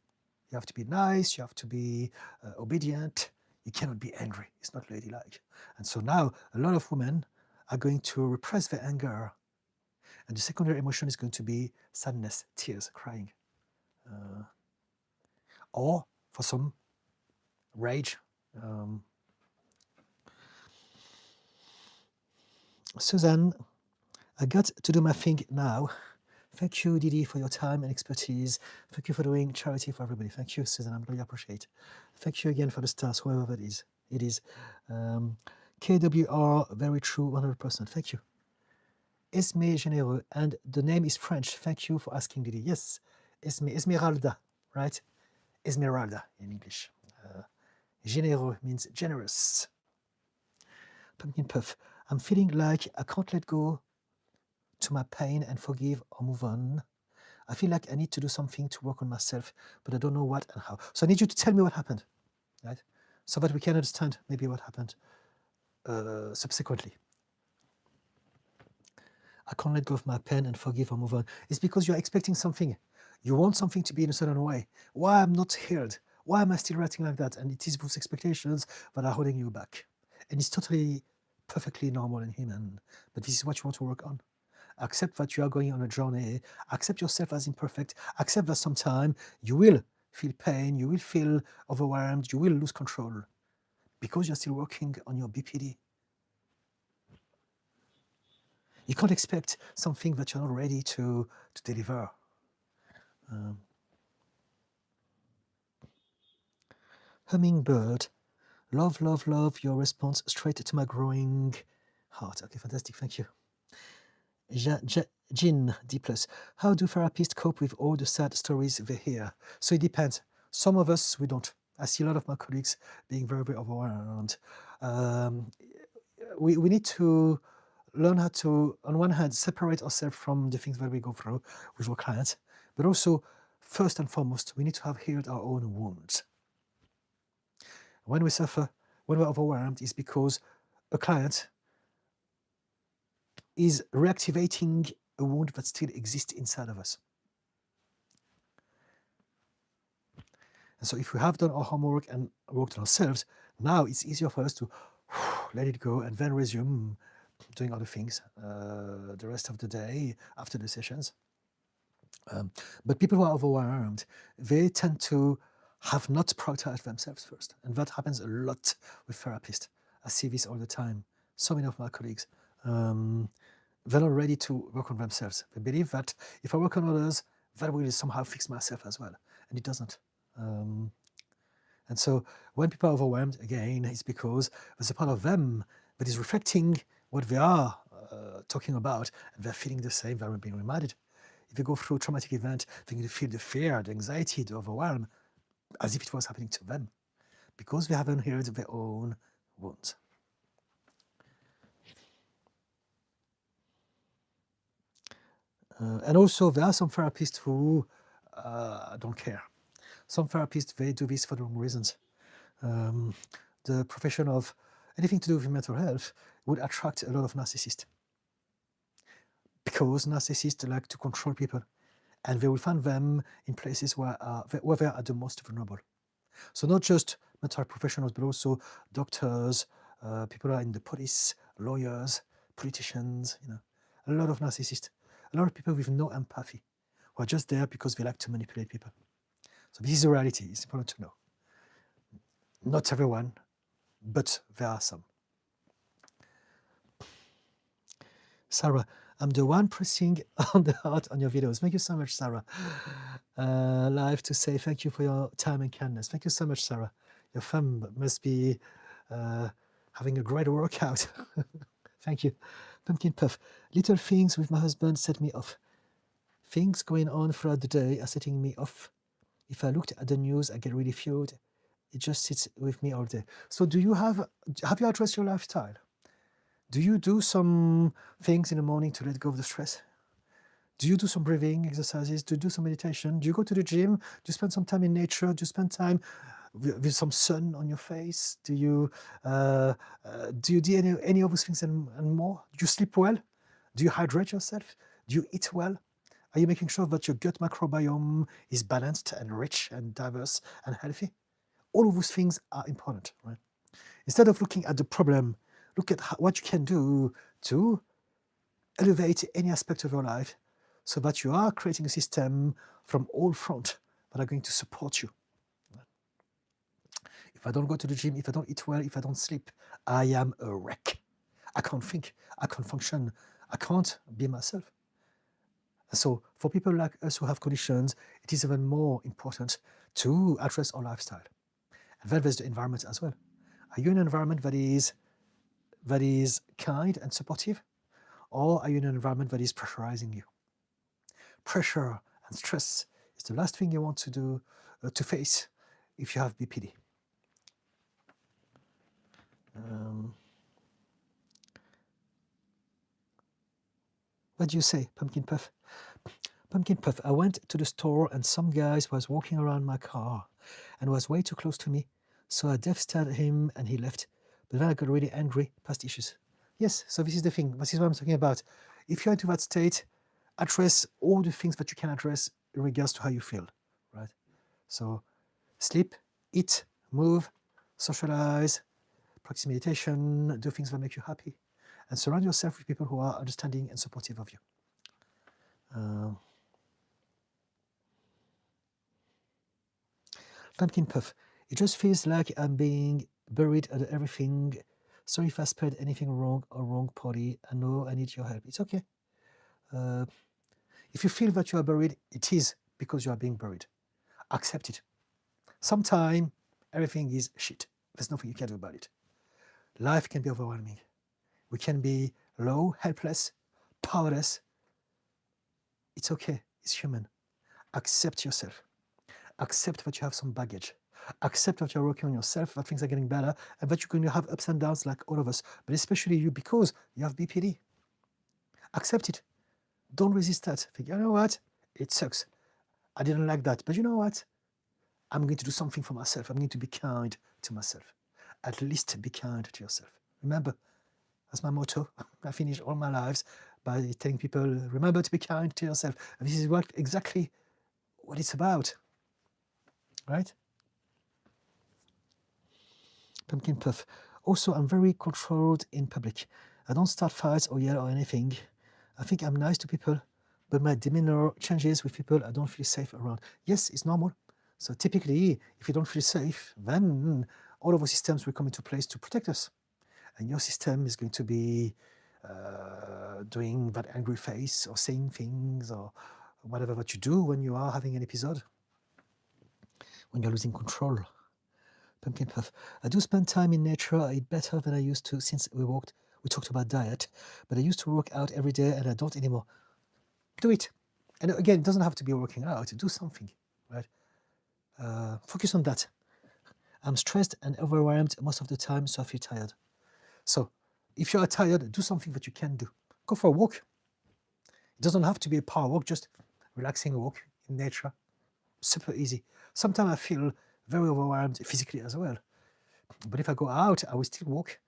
You have to be nice, you have to be obedient. You cannot be angry. It's not ladylike. And so now a lot of women are going to repress their anger. And the secondary emotion is going to be sadness, tears, crying. Or for some, rage. Suzanne, I got to do my thing now. Thank you, Didi, for your time and expertise. Thank you for doing charity for everybody. Thank you, Susan. I really appreciate it. Thank you again for the stars, whoever that is. It is. KWR, very true, 100%. Thank you. Esme Généreux, and the name is French. Thank you for asking, Didi. Yes, Esmeralda, right? Esmeralda in English. Généreux means generous. Pumpkin Puff. I'm feeling like I can't let go to my pain and forgive or move on. I feel like I need to do something to work on myself, but I don't know what and how. So I need you to tell me what happened, right? So that we can understand maybe what happened subsequently. I can't let go of my pain and forgive or move on. It's because you're expecting something. You want something to be in a certain way. Why I'm not healed? Why am I still writing like that? And it is those expectations that are holding you back. And it's totally, perfectly normal and human. But this is what you want to work on. Accept that you are going on a journey. Accept yourself as imperfect. Accept that sometime you will feel pain, you will feel overwhelmed, you will lose control. because you're still working on your BPD. You can't expect something that you're not ready to deliver. Hummingbird, love, love, love your response straight to my growing heart. Okay, fantastic, thank you. Jean D+, how do therapists cope with all the sad stories they hear? So it depends. Some of us, we don't. I see a lot of my colleagues being very, very overwhelmed. We need to learn how to, on one hand, separate ourselves from the things that we go through with our clients, but also, first and foremost, we need to have healed our own wounds. When we suffer, when we're overwhelmed, it's because a client is reactivating a wound that still exists inside of us. And so if we have done our homework and worked on ourselves, now it's easier for us to let it go and then resume doing other things the rest of the day after the sessions. But people who are overwhelmed, they tend to have not prioritized themselves first. And that happens a lot with therapists. I see this all the time. So many of my colleagues, they're not ready to work on themselves. They believe that if I work on others, that will somehow fix myself as well. And it doesn't. And so when people are overwhelmed, again, it's because there's a part of them that is reflecting what they are talking about, and they're feeling the same, they're being reminded. If you go through a traumatic event, then you feel the fear, the anxiety, the overwhelm, as if it was happening to them, because they haven't healed their own wounds. And also, there are some therapists who don't care. Some therapists, they do this for the wrong reasons. The profession of anything to do with mental health would attract a lot of narcissists, because narcissists like to control people, and they will find them in places where they are the most vulnerable. So not just mental health professionals, but also doctors, people who are in the police, lawyers, politicians, a lot of narcissists, a lot of people with no empathy, who are just there because they like to manipulate people. So this is a reality, it's important to know. Not everyone, but there are some. Sarah, I'm the one pressing on the heart on your videos. Thank you so much, Sarah. Live to say thank you for your time and kindness. Thank you so much, Sarah. Your thumb must be having a great workout. Thank you. Pumpkin Puff. Little things with my husband set me off. Things going on throughout the day are setting me off. If I looked at the news, I get really fueled. It just sits with me all day. So do you have you addressed your lifestyle? Do you do some things in the morning to let go of the stress? Do you do some breathing exercises? Do you do some meditation? Do you go to the gym? Do you spend some time in nature? Do you spend time with some sun on your face? Do you do any of those things and more? Do you sleep well? Do you hydrate yourself? Do you eat well? Are you making sure that your gut microbiome is balanced and rich and diverse and healthy? All of those things are important, right? Instead of looking at the problem, look at what you can do to elevate any aspect of your life so that you are creating a system from all fronts that are going to support you. If I don't go to the gym, if I don't eat well, if I don't sleep, I am a wreck. I can't think, I can't function, I can't be myself. And so for people like us who have conditions, it is even more important to address our lifestyle. And then there's the environment as well. Are you in an environment that is kind and supportive? Or are you in an environment that is pressurizing you? Pressure and stress is the last thing you want to do to face if you have BPD. What do you say, Pumpkin Puff? Pumpkin Puff, I went to the store and some guys was walking around my car and was way too close to me. So I death stared at him and he left. But then I got really angry, past issues. Yes, so this is the thing. This is what I'm talking about. If you're into that state, address all the things that you can address in regards to how you feel, right? So sleep, eat, move, socialize, practice meditation, do things that make you happy, and surround yourself with people who are understanding and supportive of you. Pumpkin Puff, it just feels like I'm being buried under everything. Sorry if I spread anything wrong or wrong party. I know I need your help. It's okay. If you feel that you are buried, it is because you are being buried. Accept it. Sometimes everything is shit. There's nothing you can do about it. Life can be overwhelming. We can be low, helpless, powerless. It's okay. It's human. Accept yourself. Accept that you have some baggage. Accept that you're working on yourself, that things are getting better, and that you're going to have ups and downs like all of us, but especially you because you have BPD. Accept it. Don't resist that. Think, you know what? It sucks. I didn't like that. But you know what? I'm going to do something for myself. I'm going to be kind to myself. At least be kind to yourself. Remember, that's my motto. I finish all my lives by telling people, remember to be kind to yourself. And this is exactly what it's about. Right? Pumpkin puff. Also, I'm very controlled in public. I don't start fights or yell or anything. I think I'm nice to people, but my demeanor changes with people I don't feel safe around. Yes, it's normal. So typically, if you don't feel safe, then all of our systems will come into place to protect us. And your system is going to be doing that angry face or saying things or whatever that you do when you are having an episode, when you're losing control. Pumpkin puff. I do spend time in nature. I eat better than I used to since we talked about diet, but I used to work out every day and I don't anymore. Do it. And again, it doesn't have to be working out. Do something, right? Focus on that. I'm stressed and overwhelmed most of the time, so I feel tired. So if you are tired, do something that you can do. Go for a walk. It doesn't have to be a power walk, just relaxing walk in nature. Super easy. Sometimes I feel very overwhelmed physically as well. But if I go out, I will still walk,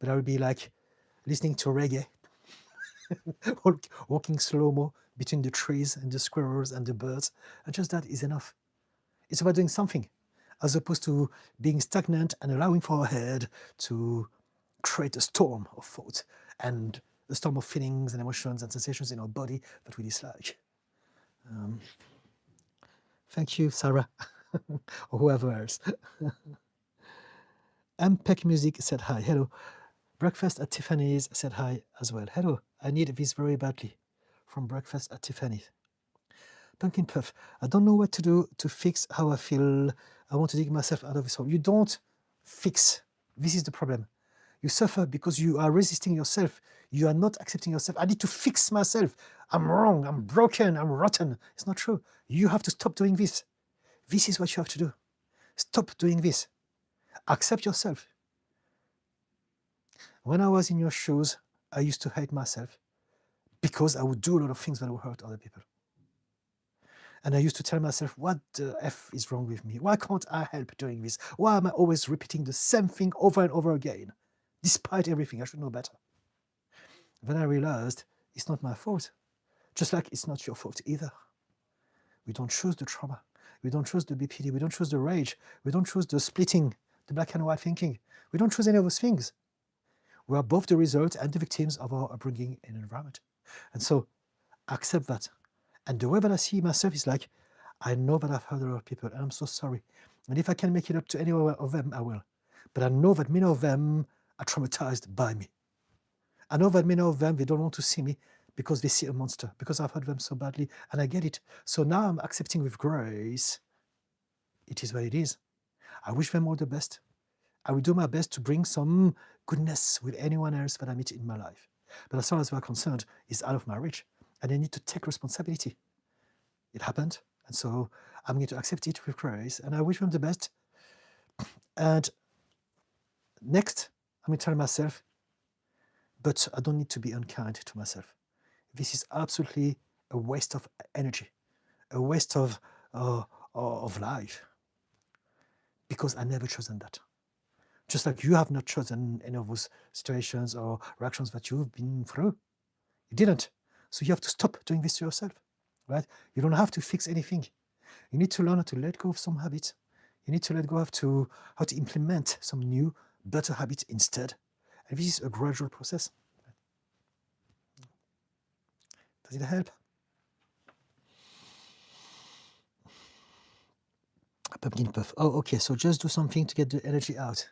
but I will be like listening to reggae, walking slow-mo between the trees and the squirrels and the birds. And just that is enough. It's about doing something, as opposed to being stagnant and allowing for our head to create a storm of thoughts and a storm of feelings and emotions and sensations in our body that we dislike. Thank you, Sarah, or whoever else. MPEC Music said hi. Hello. Breakfast at Tiffany's said hi as well. Hello. I need this very badly. From Breakfast at Tiffany's. Pumpkin Puff. I don't know what to do to fix how I feel. I want to dig myself out of this hole. You don't fix. This is the problem. You suffer because you are resisting yourself. You are not accepting yourself. I need to fix myself. I'm wrong. I'm broken. I'm rotten. It's not true. You have to stop doing this. This is what you have to do. Stop doing this. Accept yourself. When I was in your shoes, I used to hate myself because I would do a lot of things that would hurt other people. And I used to tell myself, what the F is wrong with me? Why can't I help doing this? Why am I always repeating the same thing over and over again? Despite everything, I should know better. Then I realized it's not my fault, just like it's not your fault either. We don't choose the trauma. We don't choose the BPD. We don't choose the rage. We don't choose the splitting, the black and white thinking. We don't choose any of those things. We are both the result and the victims of our upbringing and environment. And so accept that. And the way that I see myself is like, I know that I've hurt a lot of people and I'm so sorry. And if I can make it up to any of them, I will. But I know that many of them are traumatized by me. I know that many of them, they don't want to see me because they see a monster, because I've hurt them so badly, and I get it. So now I'm accepting with grace. It is what it is. I wish them all the best. I will do my best to bring some goodness with anyone else that I meet in my life. But as far as we're concerned, it's out of my reach, and I need to take responsibility. It happened, and so I'm going to accept it with grace, and I wish them the best. And next, I'm going to tell myself, but I don't need to be unkind to myself. This is absolutely a waste of energy, a waste of life, because I never chosen that. Just like you have not chosen any of those situations or reactions that you've been through. You didn't. So you have to stop doing this to yourself, right? You don't have to fix anything. You need to learn how to let go of some habits. You need to let go of how to implement some new, better habits instead. And this is a gradual process. Does it help? Pumpkin puff. Oh, okay. So just do something to get the energy out.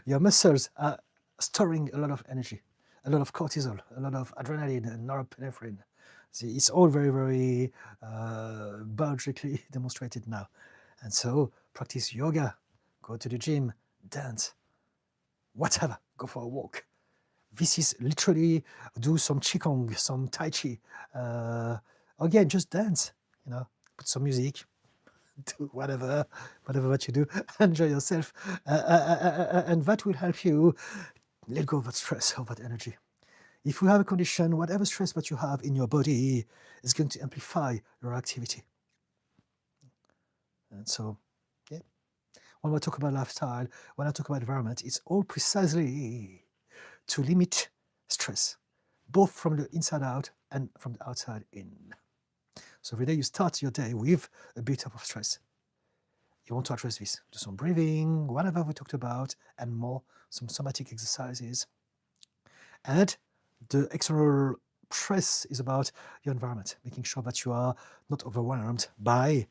Your muscles are storing a lot of energy, a lot of cortisol, a lot of adrenaline and norepinephrine. See, it's all very, very biologically demonstrated now. And so practice yoga, go to the gym, dance, whatever, go for a walk. This is literally do some qigong, some tai chi. Again, just dance, put some music, do whatever what you do, enjoy yourself, and that will help you let go of that stress, of that energy. If you have a condition, whatever stress that you have in your body is going to amplify your activity. And so, yeah, when we talk about lifestyle, when I talk about environment, it's all precisely to limit stress, both from the inside out and from the outside in. So every day you start your day with a bit of stress. You want to address this. Do some breathing, whatever we talked about, and more, some somatic exercises. And the external stress is about your environment, making sure that you are not overwhelmed by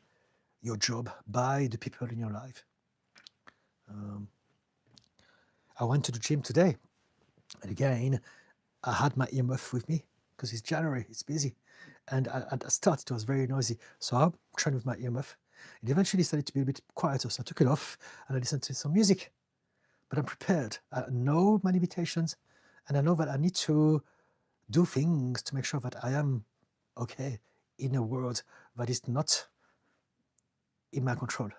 your job, by the people in your life. I went to the gym today, and again, I had my earmuff with me because it's January, it's busy. And at the start, it was very noisy. So I'm trying with my earmuff. It eventually started to be a bit quieter, so I took it off and I listened to some music. But I'm prepared. I know my limitations, and I know that I need to do things to make sure that I am okay in a world that is not in my control.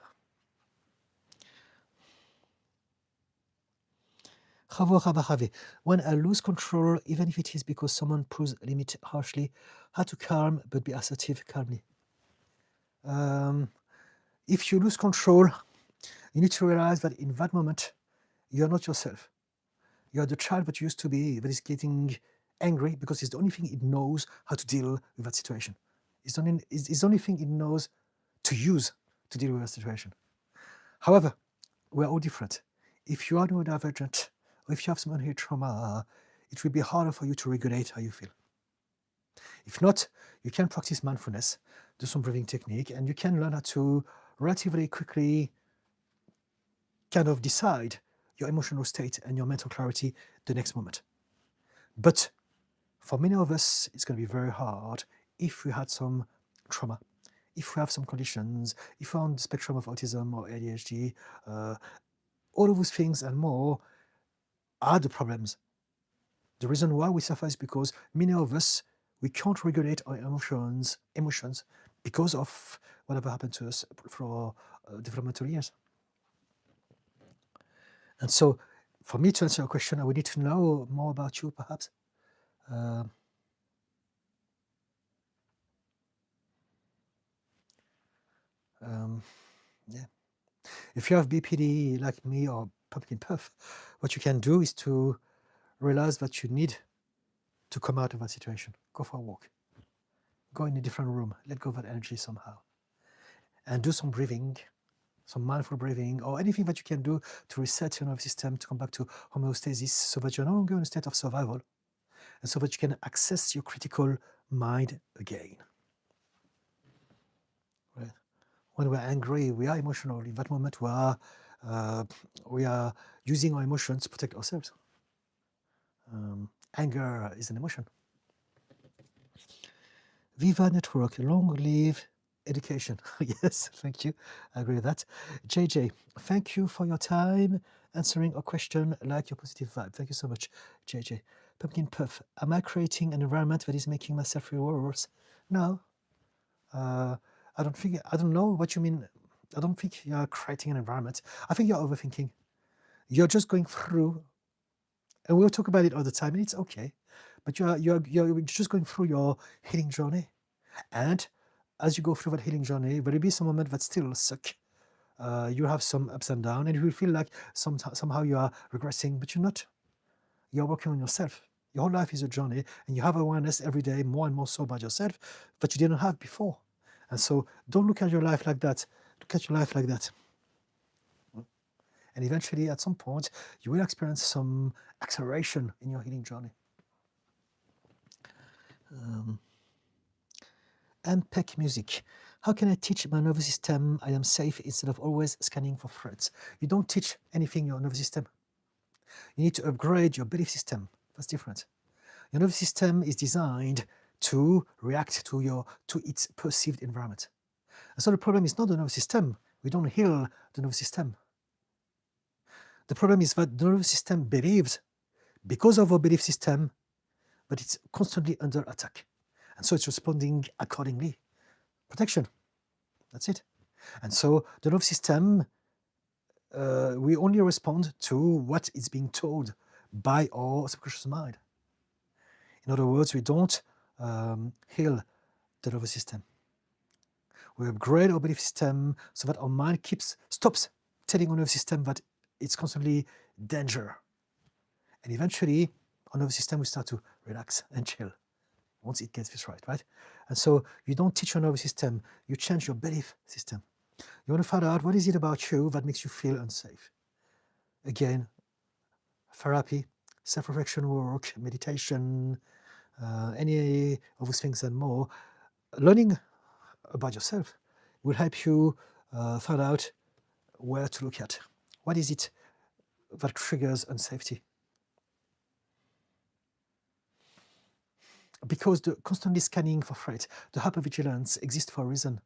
When I lose control, even if it is because someone proves a limit harshly, how to calm but be assertive calmly. If you lose control, you need to realize that in that moment, you're not yourself. You're the child that you used to be that is getting angry because it's the only thing it knows how to deal with that situation. It's the only thing it knows to use to deal with that situation. However, we're all different. If you are neurodivergent, or if you have some unhealed trauma, it will be harder for you to regulate how you feel. If not, you can practice mindfulness, do some breathing technique, and you can learn how to relatively quickly kind of decide your emotional state and your mental clarity the next moment. But for many of us, it's going to be very hard if we had some trauma, if we have some conditions, if we're on the spectrum of autism or ADHD, all of those things and more are the problems. The reason why we suffer is because many of us, we can't regulate our emotions because of whatever happened to us for developmental years. And so for me to answer your question, I would need to know more about you, perhaps. Yeah. If you have BPD like me or pumpkin puff, what you can do is to realize that you need to come out of that situation. Go for a walk. Go in a different room. Let go of that energy somehow. And do some breathing, some mindful breathing, or anything that you can do to reset your nervous system, to come back to homeostasis so that you're no longer in a state of survival and so that you can access your critical mind again. Right? When we're angry, we are emotional. In that moment, we are using our emotions to protect ourselves. Anger is an emotion. Viva Network, long live education. Yes, thank you. I agree with that. JJ, thank you for your time answering a question. Like your positive vibe. Thank you so much, JJ. Pumpkin Puff, am I creating an environment that is making myself feel worse? No. I don't know what you mean. I don't think you're creating an environment. I think you're overthinking. You're just going through, and we'll talk about it all the time, and it's okay. But you're just going through your healing journey. And as you go through that healing journey, there will be some moments that still suck. You have some ups and downs, and you will feel like somehow you are regressing, but you're not. You're working on yourself. Your whole life is a journey, and you have awareness every day, more and more so about yourself that you didn't have before. And so don't look at your life like that. Look at your life like that. And eventually, at some point, you will experience some acceleration in your healing journey. MPEC Music. How can I teach my nervous system I am safe instead of always scanning for threats? You don't teach anything your nervous system. You need to upgrade your belief system. That's different. Your nervous system is designed to react to its perceived environment. And so the problem is not the nervous system. We don't heal the nervous system. The problem is that the nervous system believes, because of our belief system, but it's constantly under attack. And so it's responding accordingly. Protection. That's it. And so the nervous system, we only respond to what is being told by our subconscious mind. In other words, we don't heal the nervous system. We upgrade our belief system so that our mind stops telling our nervous system that it's constantly danger. And eventually, our nervous system will start to relax and chill once it gets this right? And so you don't teach your nervous system, you change your belief system. You want to find out what is it about you that makes you feel unsafe. Again, therapy, self-reflection work, meditation, any of those things and more. Learning about yourself will help you find out where to look at. What is it that triggers unsafety? Because the constantly scanning for threat, the hypervigilance exists for a reason,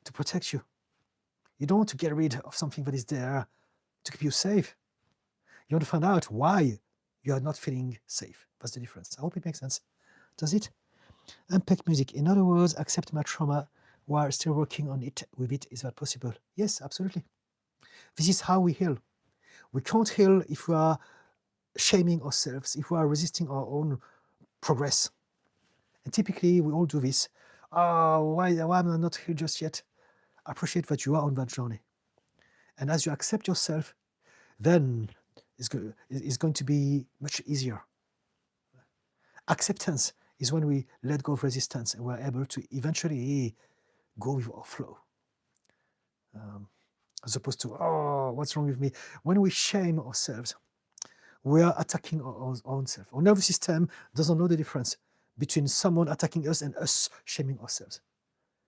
to protect you. You don't want to get rid of something that is there to keep you safe. You want to find out why you are not feeling safe. That's the difference. I hope it makes sense. Does it? Unpack music. In other words, accept my trauma while still working on it with it. Is that possible? Yes, absolutely. This is how we heal. We can't heal if we are shaming ourselves, if we are resisting our own progress. And typically, we all do this. Oh, why am I not healed just yet? Appreciate that you are on that journey. And as you accept yourself, then it's going to be much easier. Acceptance is when we let go of resistance and we're able to eventually go with our flow. As opposed to, oh, what's wrong with me? When we shame ourselves, we are attacking our own self. Our nervous system doesn't know the difference between someone attacking us and us shaming ourselves.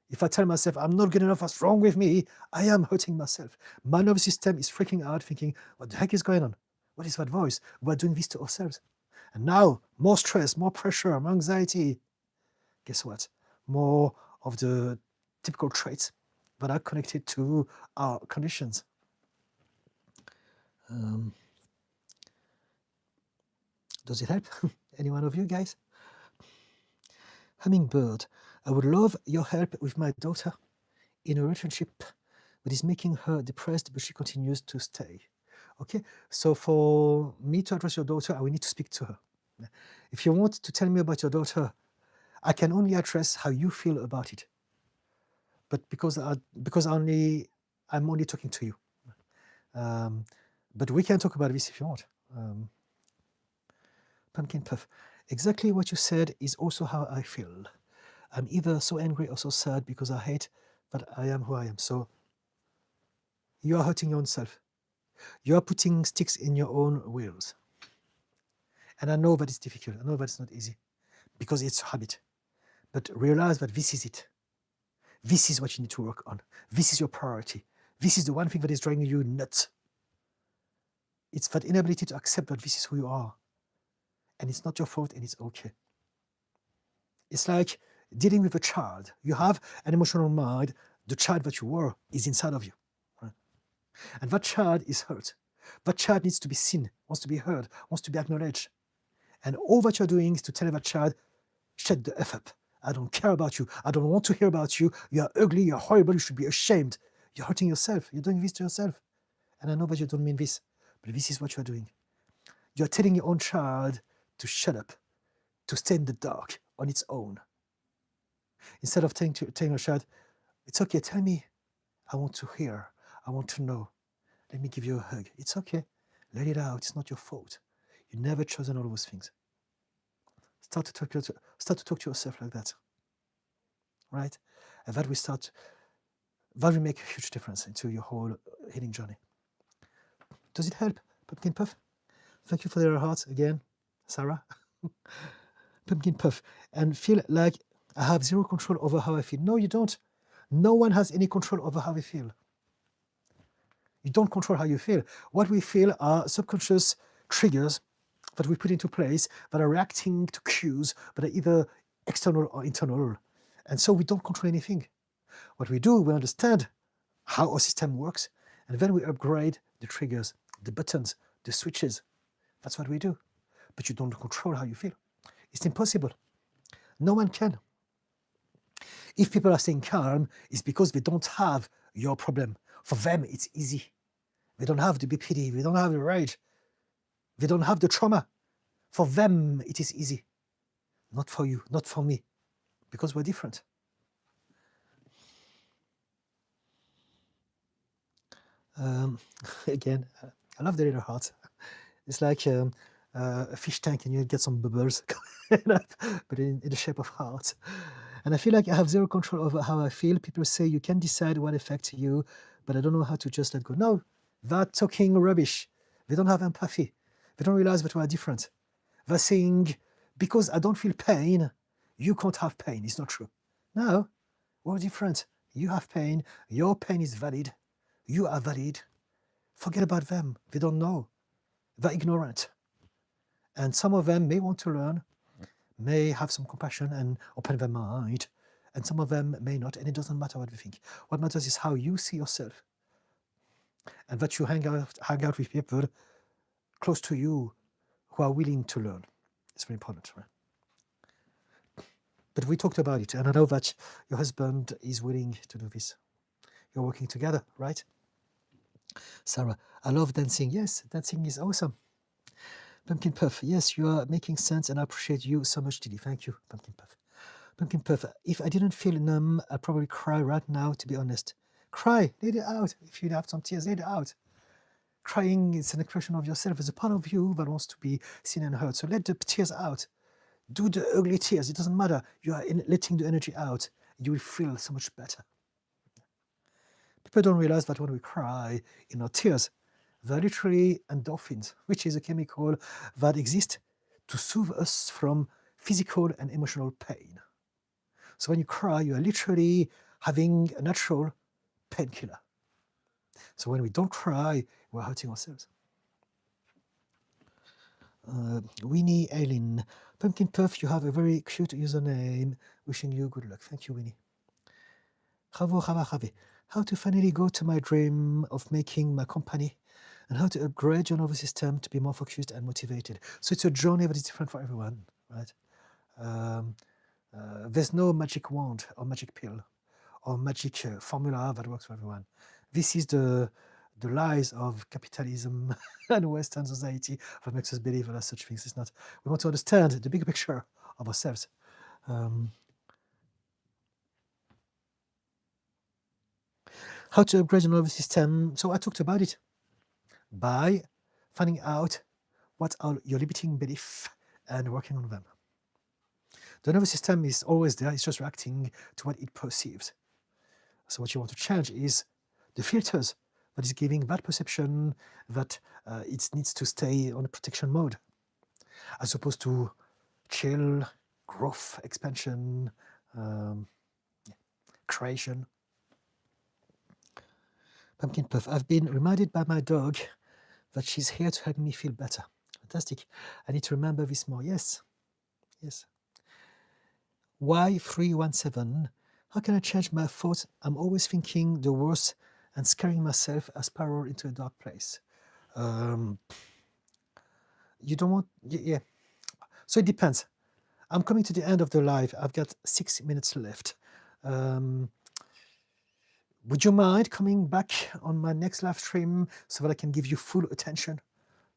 If I tell myself, I'm not good enough, what's wrong with me? I am hurting myself. My nervous system is freaking out, thinking, what the heck is going on? What is that voice? We're doing this to ourselves. And now, more stress, more pressure, more anxiety. Guess what? More of the typical traits that are connected to our conditions. Does it help? Any one of you guys? Hummingbird, I would love your help with my daughter in a relationship that is making her depressed, but she continues to stay. Okay, so for me to address your daughter, I will need to speak to her. If you want to tell me about your daughter, I can only address how you feel about it. But because I'm only talking to you. But we can talk about this if you want. Pumpkin Puff. Exactly what you said is also how I feel. I'm either so angry or so sad because I hate that I am who I am. So you are hurting your own self. You are putting sticks in your own wheels. And I know that it's difficult. I know that it's not easy because it's a habit. But realize that this is it. This is what you need to work on. This is your priority. This is the one thing that is driving you nuts. It's that inability to accept that this is who you are. And it's not your fault and it's okay. It's like dealing with a child. You have an emotional mind. The child that you were is inside of you. Right? And that child is hurt. That child needs to be seen, wants to be heard, wants to be acknowledged. And all that you're doing is to tell that child, shut the F up. I don't care about you. I don't want to hear about you. You're ugly. You're horrible. You should be ashamed. You're hurting yourself. You're doing this to yourself. And I know that you don't mean this, but this is what you're doing. You're telling your own child to shut up, to stay in the dark on its own. Instead of telling your child, it's okay, tell me. I want to hear. I want to know. Let me give you a hug. It's okay. Let it out. It's not your fault. You've never chosen all those things. Start to talk to yourself like that, right? And that will make a huge difference into your whole healing journey. Does it help, Pumpkin Puff? Thank you for your heart again, Sarah. Pumpkin Puff. And feel like I have zero control over how I feel. No, you don't. No one has any control over how we feel. You don't control how you feel. What we feel are subconscious triggers that we put into place that are reacting to cues that are either external or internal. And so we don't control anything. What we do, we understand how our system works, and then we upgrade the triggers, the buttons, the switches. That's what we do. But you don't control how you feel. It's impossible. No one can. If people are staying calm, it's because they don't have your problem. For them, it's easy. They don't have the BPD, they don't have the rage, they don't have the trauma. For them, it is easy. Not for you, not for me, because we're different. Again, I love the little heart. It's like a fish tank and you get some bubbles, but in the shape of heart. And I feel like I have zero control over how I feel. People say you can decide what affects you, but I don't know how to just let go. No, they're talking rubbish. They don't have empathy. They don't realize that we are different. They're saying, because I don't feel pain, you can't have pain. It's not true. No, we're different. You have pain. Your pain is valid. You are valid. Forget about them. They don't know. They're ignorant. And some of them may want to learn, may have some compassion and open their mind, and some of them may not, and it doesn't matter what they think. What matters is how you see yourself, and that you hang out with people close to you who are willing to learn. It's very important, right? But we talked about it, and I know that your husband is willing to do this. You're working together, right? Sarah, I love dancing. Yes, dancing is awesome. Pumpkin Puff, yes, you are making sense, and I appreciate you so much, Didi. Thank you, Pumpkin Puff. Pumpkin Puff, if I didn't feel numb, I'd probably cry right now, to be honest. Cry, let it out. If you have some tears, let it out. Crying is an expression of yourself. There's a part of you that wants to be seen and heard. So let the tears out. Do the ugly tears. It doesn't matter. You are letting the energy out. You will feel so much better. People don't realize that when we cry in our tears, they're literally endorphins, which is a chemical that exists to soothe us from physical and emotional pain. So when you cry, you are literally having a natural painkiller. So when we don't cry, we're hurting ourselves. Winnie Eileen, Pumpkin Puff, you have a very cute username. Wishing you good luck. Thank you, Winnie. How to finally go to my dream of making my company, and how to upgrade your nervous system to be more focused and motivated. So it's a journey that is different for everyone, right? There's no magic wand or magic pill or magic formula that works for everyone. This is the lies of capitalism and Western society that makes us believe that such things. It's not. We want to understand the big picture of ourselves. How to upgrade your nervous system. So I talked about it by finding out what are your limiting beliefs and working on them. The nervous system is always there. It's just reacting to what it perceives. So what you want to change is the filters that is giving that perception that it needs to stay on a protection mode, as opposed to chill, growth, expansion, creation. Pumpkin Puff, I've been reminded by my dog that she's here to help me feel better. Fantastic. I need to remember this more. Yes. Yes. Y317, how can I change my thoughts? I'm always thinking the worst and scaring myself as spiral into a dark place. You don't want, yeah. So it depends. I'm coming to the end of the live. I've got 6 minutes left. Would you mind coming back on my next live stream so that I can give you full attention?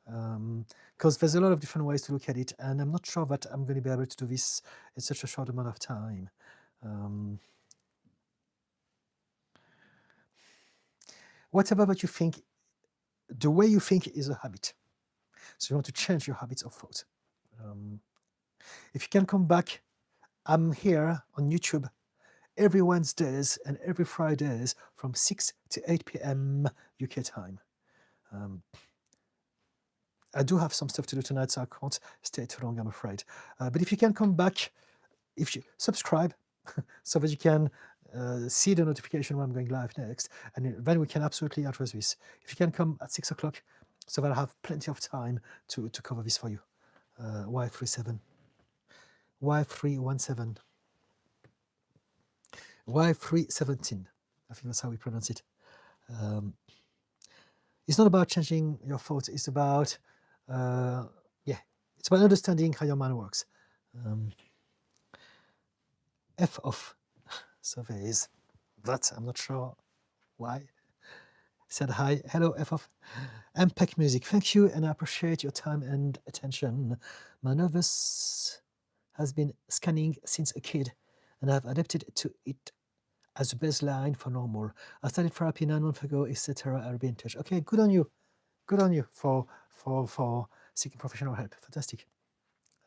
Because there's a lot of different ways to look at it, and I'm not sure that I'm going to be able to do this in such a short amount of time. Whatever that you think, the way you think is a habit. So you want to change your habits of thought. If you can come back, I'm here on YouTube every Wednesdays and every Fridays from 6 to 8 p.m. UK time. I do have some stuff to do tonight, so I can't stay too long, I'm afraid. But if you can come back, if you subscribe, so that you can see the notification when I'm going live next, and then we can absolutely address this. If you can come at 6 o'clock, so that I have plenty of time to cover this for you. Y37, Y317, Y317. I think that's how we pronounce it. It's not about changing your thoughts. It's about, it's about understanding how your mind works. F off surveys. That I'm not sure why. Said hi, hello F off. MPEG music, thank you, and I appreciate your time and attention. My nervous has been scanning since a kid, and I've adapted to it as a baseline for normal. I started therapy 9 months ago, etc. I'll be in touch. Okay, good on you. Good on you for seeking professional help. Fantastic.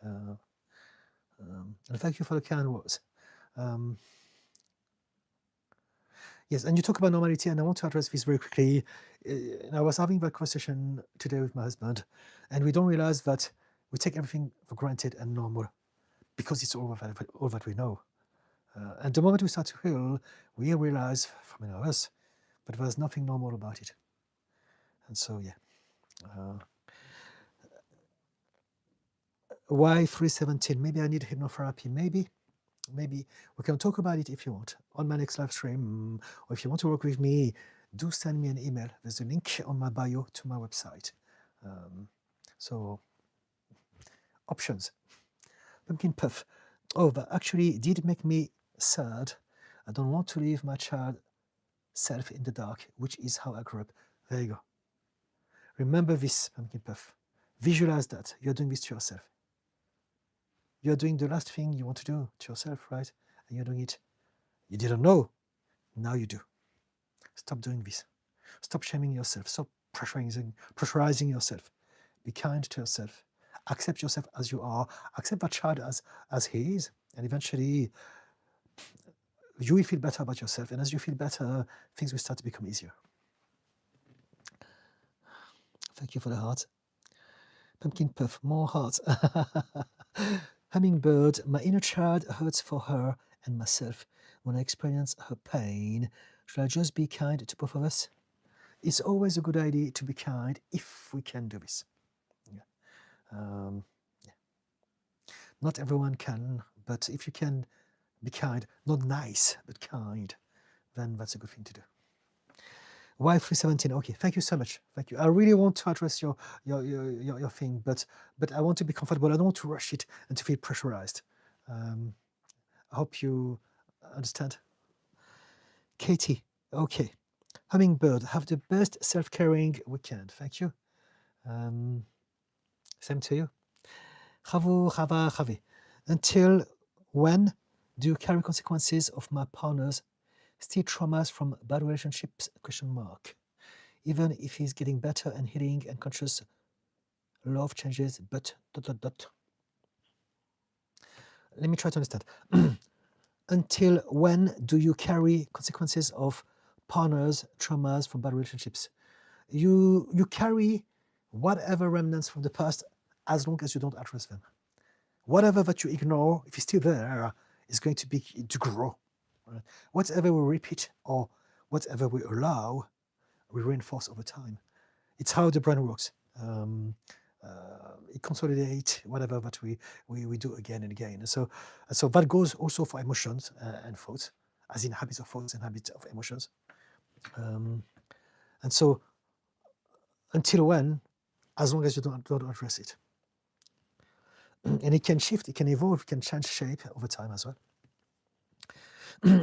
And thank you for the kind words. Yes, and you talk about normality, and I want to address this very quickly. I was having that conversation today with my husband, and we don't realize that we take everything for granted and normal because it's all that we know. And the moment we start to heal, we realize from us that there's nothing normal about it. And so, yeah. Why 317? Maybe I need hypnotherapy. Maybe we can talk about it if you want on my next live stream, or if you want to work with me, do send me an email. There's a link on my bio to my website. So options. Pumpkin puff. Oh, that actually did make me sad. I don't want to leave my child self in the dark, which is how I grew up. There you go. Remember this, pumpkin puff. Visualize that. You're doing this to yourself. You're doing the last thing you want to do to yourself, right? And you're doing it. You didn't know. Now you do. Stop doing this. Stop shaming yourself. Stop pressurizing yourself. Be kind to yourself. Accept yourself as you are. Accept that child as he is. And eventually, you will feel better about yourself. And as you feel better, things will start to become easier. Thank you for the heart. Pumpkin puff, more hearts. Hummingbird, my inner child hurts for her and myself when I experience her pain. Should I just be kind to both of us? It's always a good idea to be kind if we can do this. Not everyone can, but if you can be kind, not nice, but kind, then that's a good thing to do. Y317, okay, thank you so much. Thank you. I really want to address your thing, but I want to be comfortable. I don't want to rush it and to feel pressurized. I hope you understand. Katie, okay. Hummingbird, have the best self-caring weekend. Thank you. Same to you. Until when do you carry consequences of my partner's still traumas from bad relationships? ? Even if he's getting better and healing and conscious, love changes, but ... Let me try to understand. Until when do you carry consequences of partners' traumas from bad relationships? You carry whatever remnants from the past as long as you don't address them. Whatever that you ignore, if it's still there, is going to grow. Right? Whatever we repeat or whatever we allow, we reinforce over time. It's how the brain works. It consolidates whatever that we do again and again. And so that goes also for emotions and thoughts, as in habits of thoughts and habits of emotions. And so until when, as long as you don't address it. And it can shift, it can evolve, it can change shape over time as well.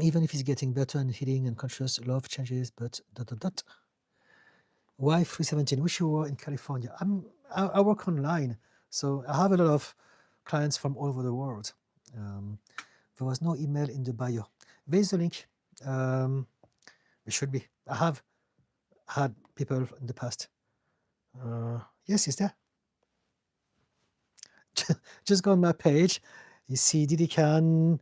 Even if it's getting better and healing and conscious, love changes, but ... Y317, wish you were in California. I work online, so I have a lot of clients from all over the world. There was no email in the bio. There's a link. It should be. I have had people in the past. Yes, it's there. Just go on my page. You see Didican,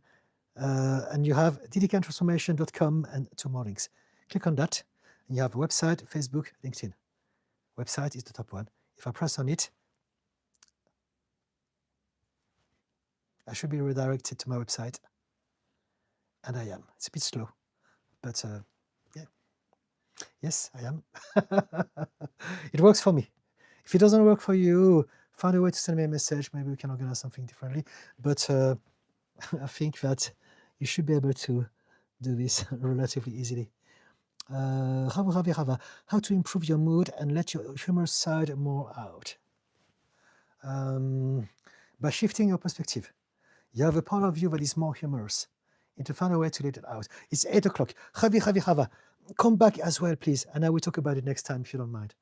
and you have didicantransformation.com and 2 more links. Click on that, and you have a website, Facebook, LinkedIn. Website is the top one. If I press on it, I should be redirected to my website, and I am. It's a bit slow. But yeah, yes, I am. It works for me. If it doesn't work for you, find a way to send me a message. Maybe we can organize something differently. But I think that you should be able to do this relatively easily. How to improve your mood and let your humorous side more out? By shifting your perspective. You have a part of you that is more humorous. You need to find a way to let it out. It's 8 o'clock. Javi, come back as well, please. And I will talk about it next time if you don't mind.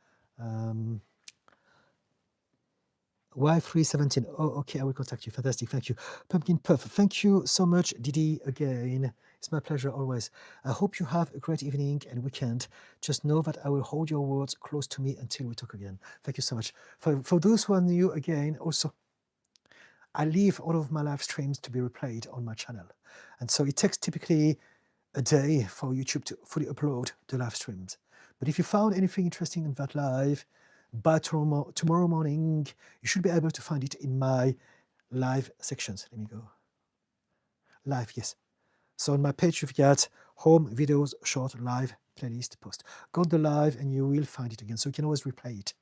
Why 317? Oh, okay, I will contact you. Fantastic, thank you. Pumpkin Puff, thank you so much, Didi, again. It's my pleasure always. I hope you have a great evening and weekend. Just know that I will hold your words close to me until we talk again. Thank you so much. For those who are new again, also, I leave all of my live streams to be replayed on my channel. And so it takes typically a day for YouTube to fully upload the live streams. But if you found anything interesting in that live, by tomorrow morning, you should be able to find it in my live sections. Let me go. Live, yes. So on my page, you've got home, videos, short, live, playlist, post. Go to the live and you will find it again. So you can always replay it.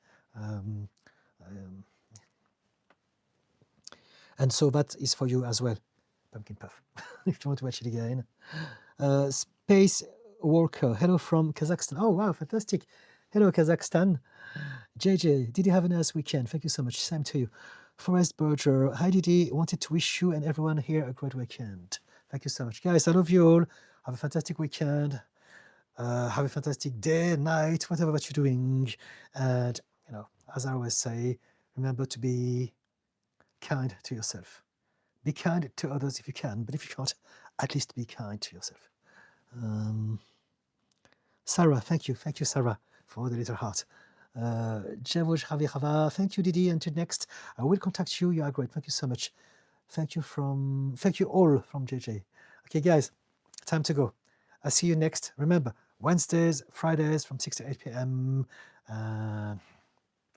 And so that is for you as well, Pumpkin Puff, if you want to watch it again. Space Worker, hello from Kazakhstan. Oh, wow, fantastic. Hello, Kazakhstan. JJ, did you have a nice weekend? Thank you so much. Same to you. Forrest Berger, hi Didi, wanted to wish you and everyone here a great weekend. Thank you so much. Guys, I love you all. Have a fantastic weekend. Have a fantastic day, night, whatever that you're doing. And, as I always say, remember to be kind to yourself. Be kind to others if you can, but if you can't, at least be kind to yourself. Sarah, thank you, Sarah, for the little heart. Thank you, Didi. Until next, I will contact you. You are great. Thank you so much. Thank you all from JJ. Okay, guys, time to go. I'll see you next. Remember, Wednesdays, Fridays from 6 to 8 p.m.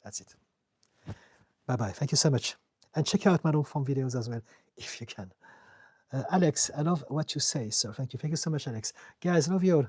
That's it. Bye-bye. Thank you so much. And check out my long form videos as well, if you can. Alex, I love what you say, so thank you. Thank you so much, Alex. Guys, love you all.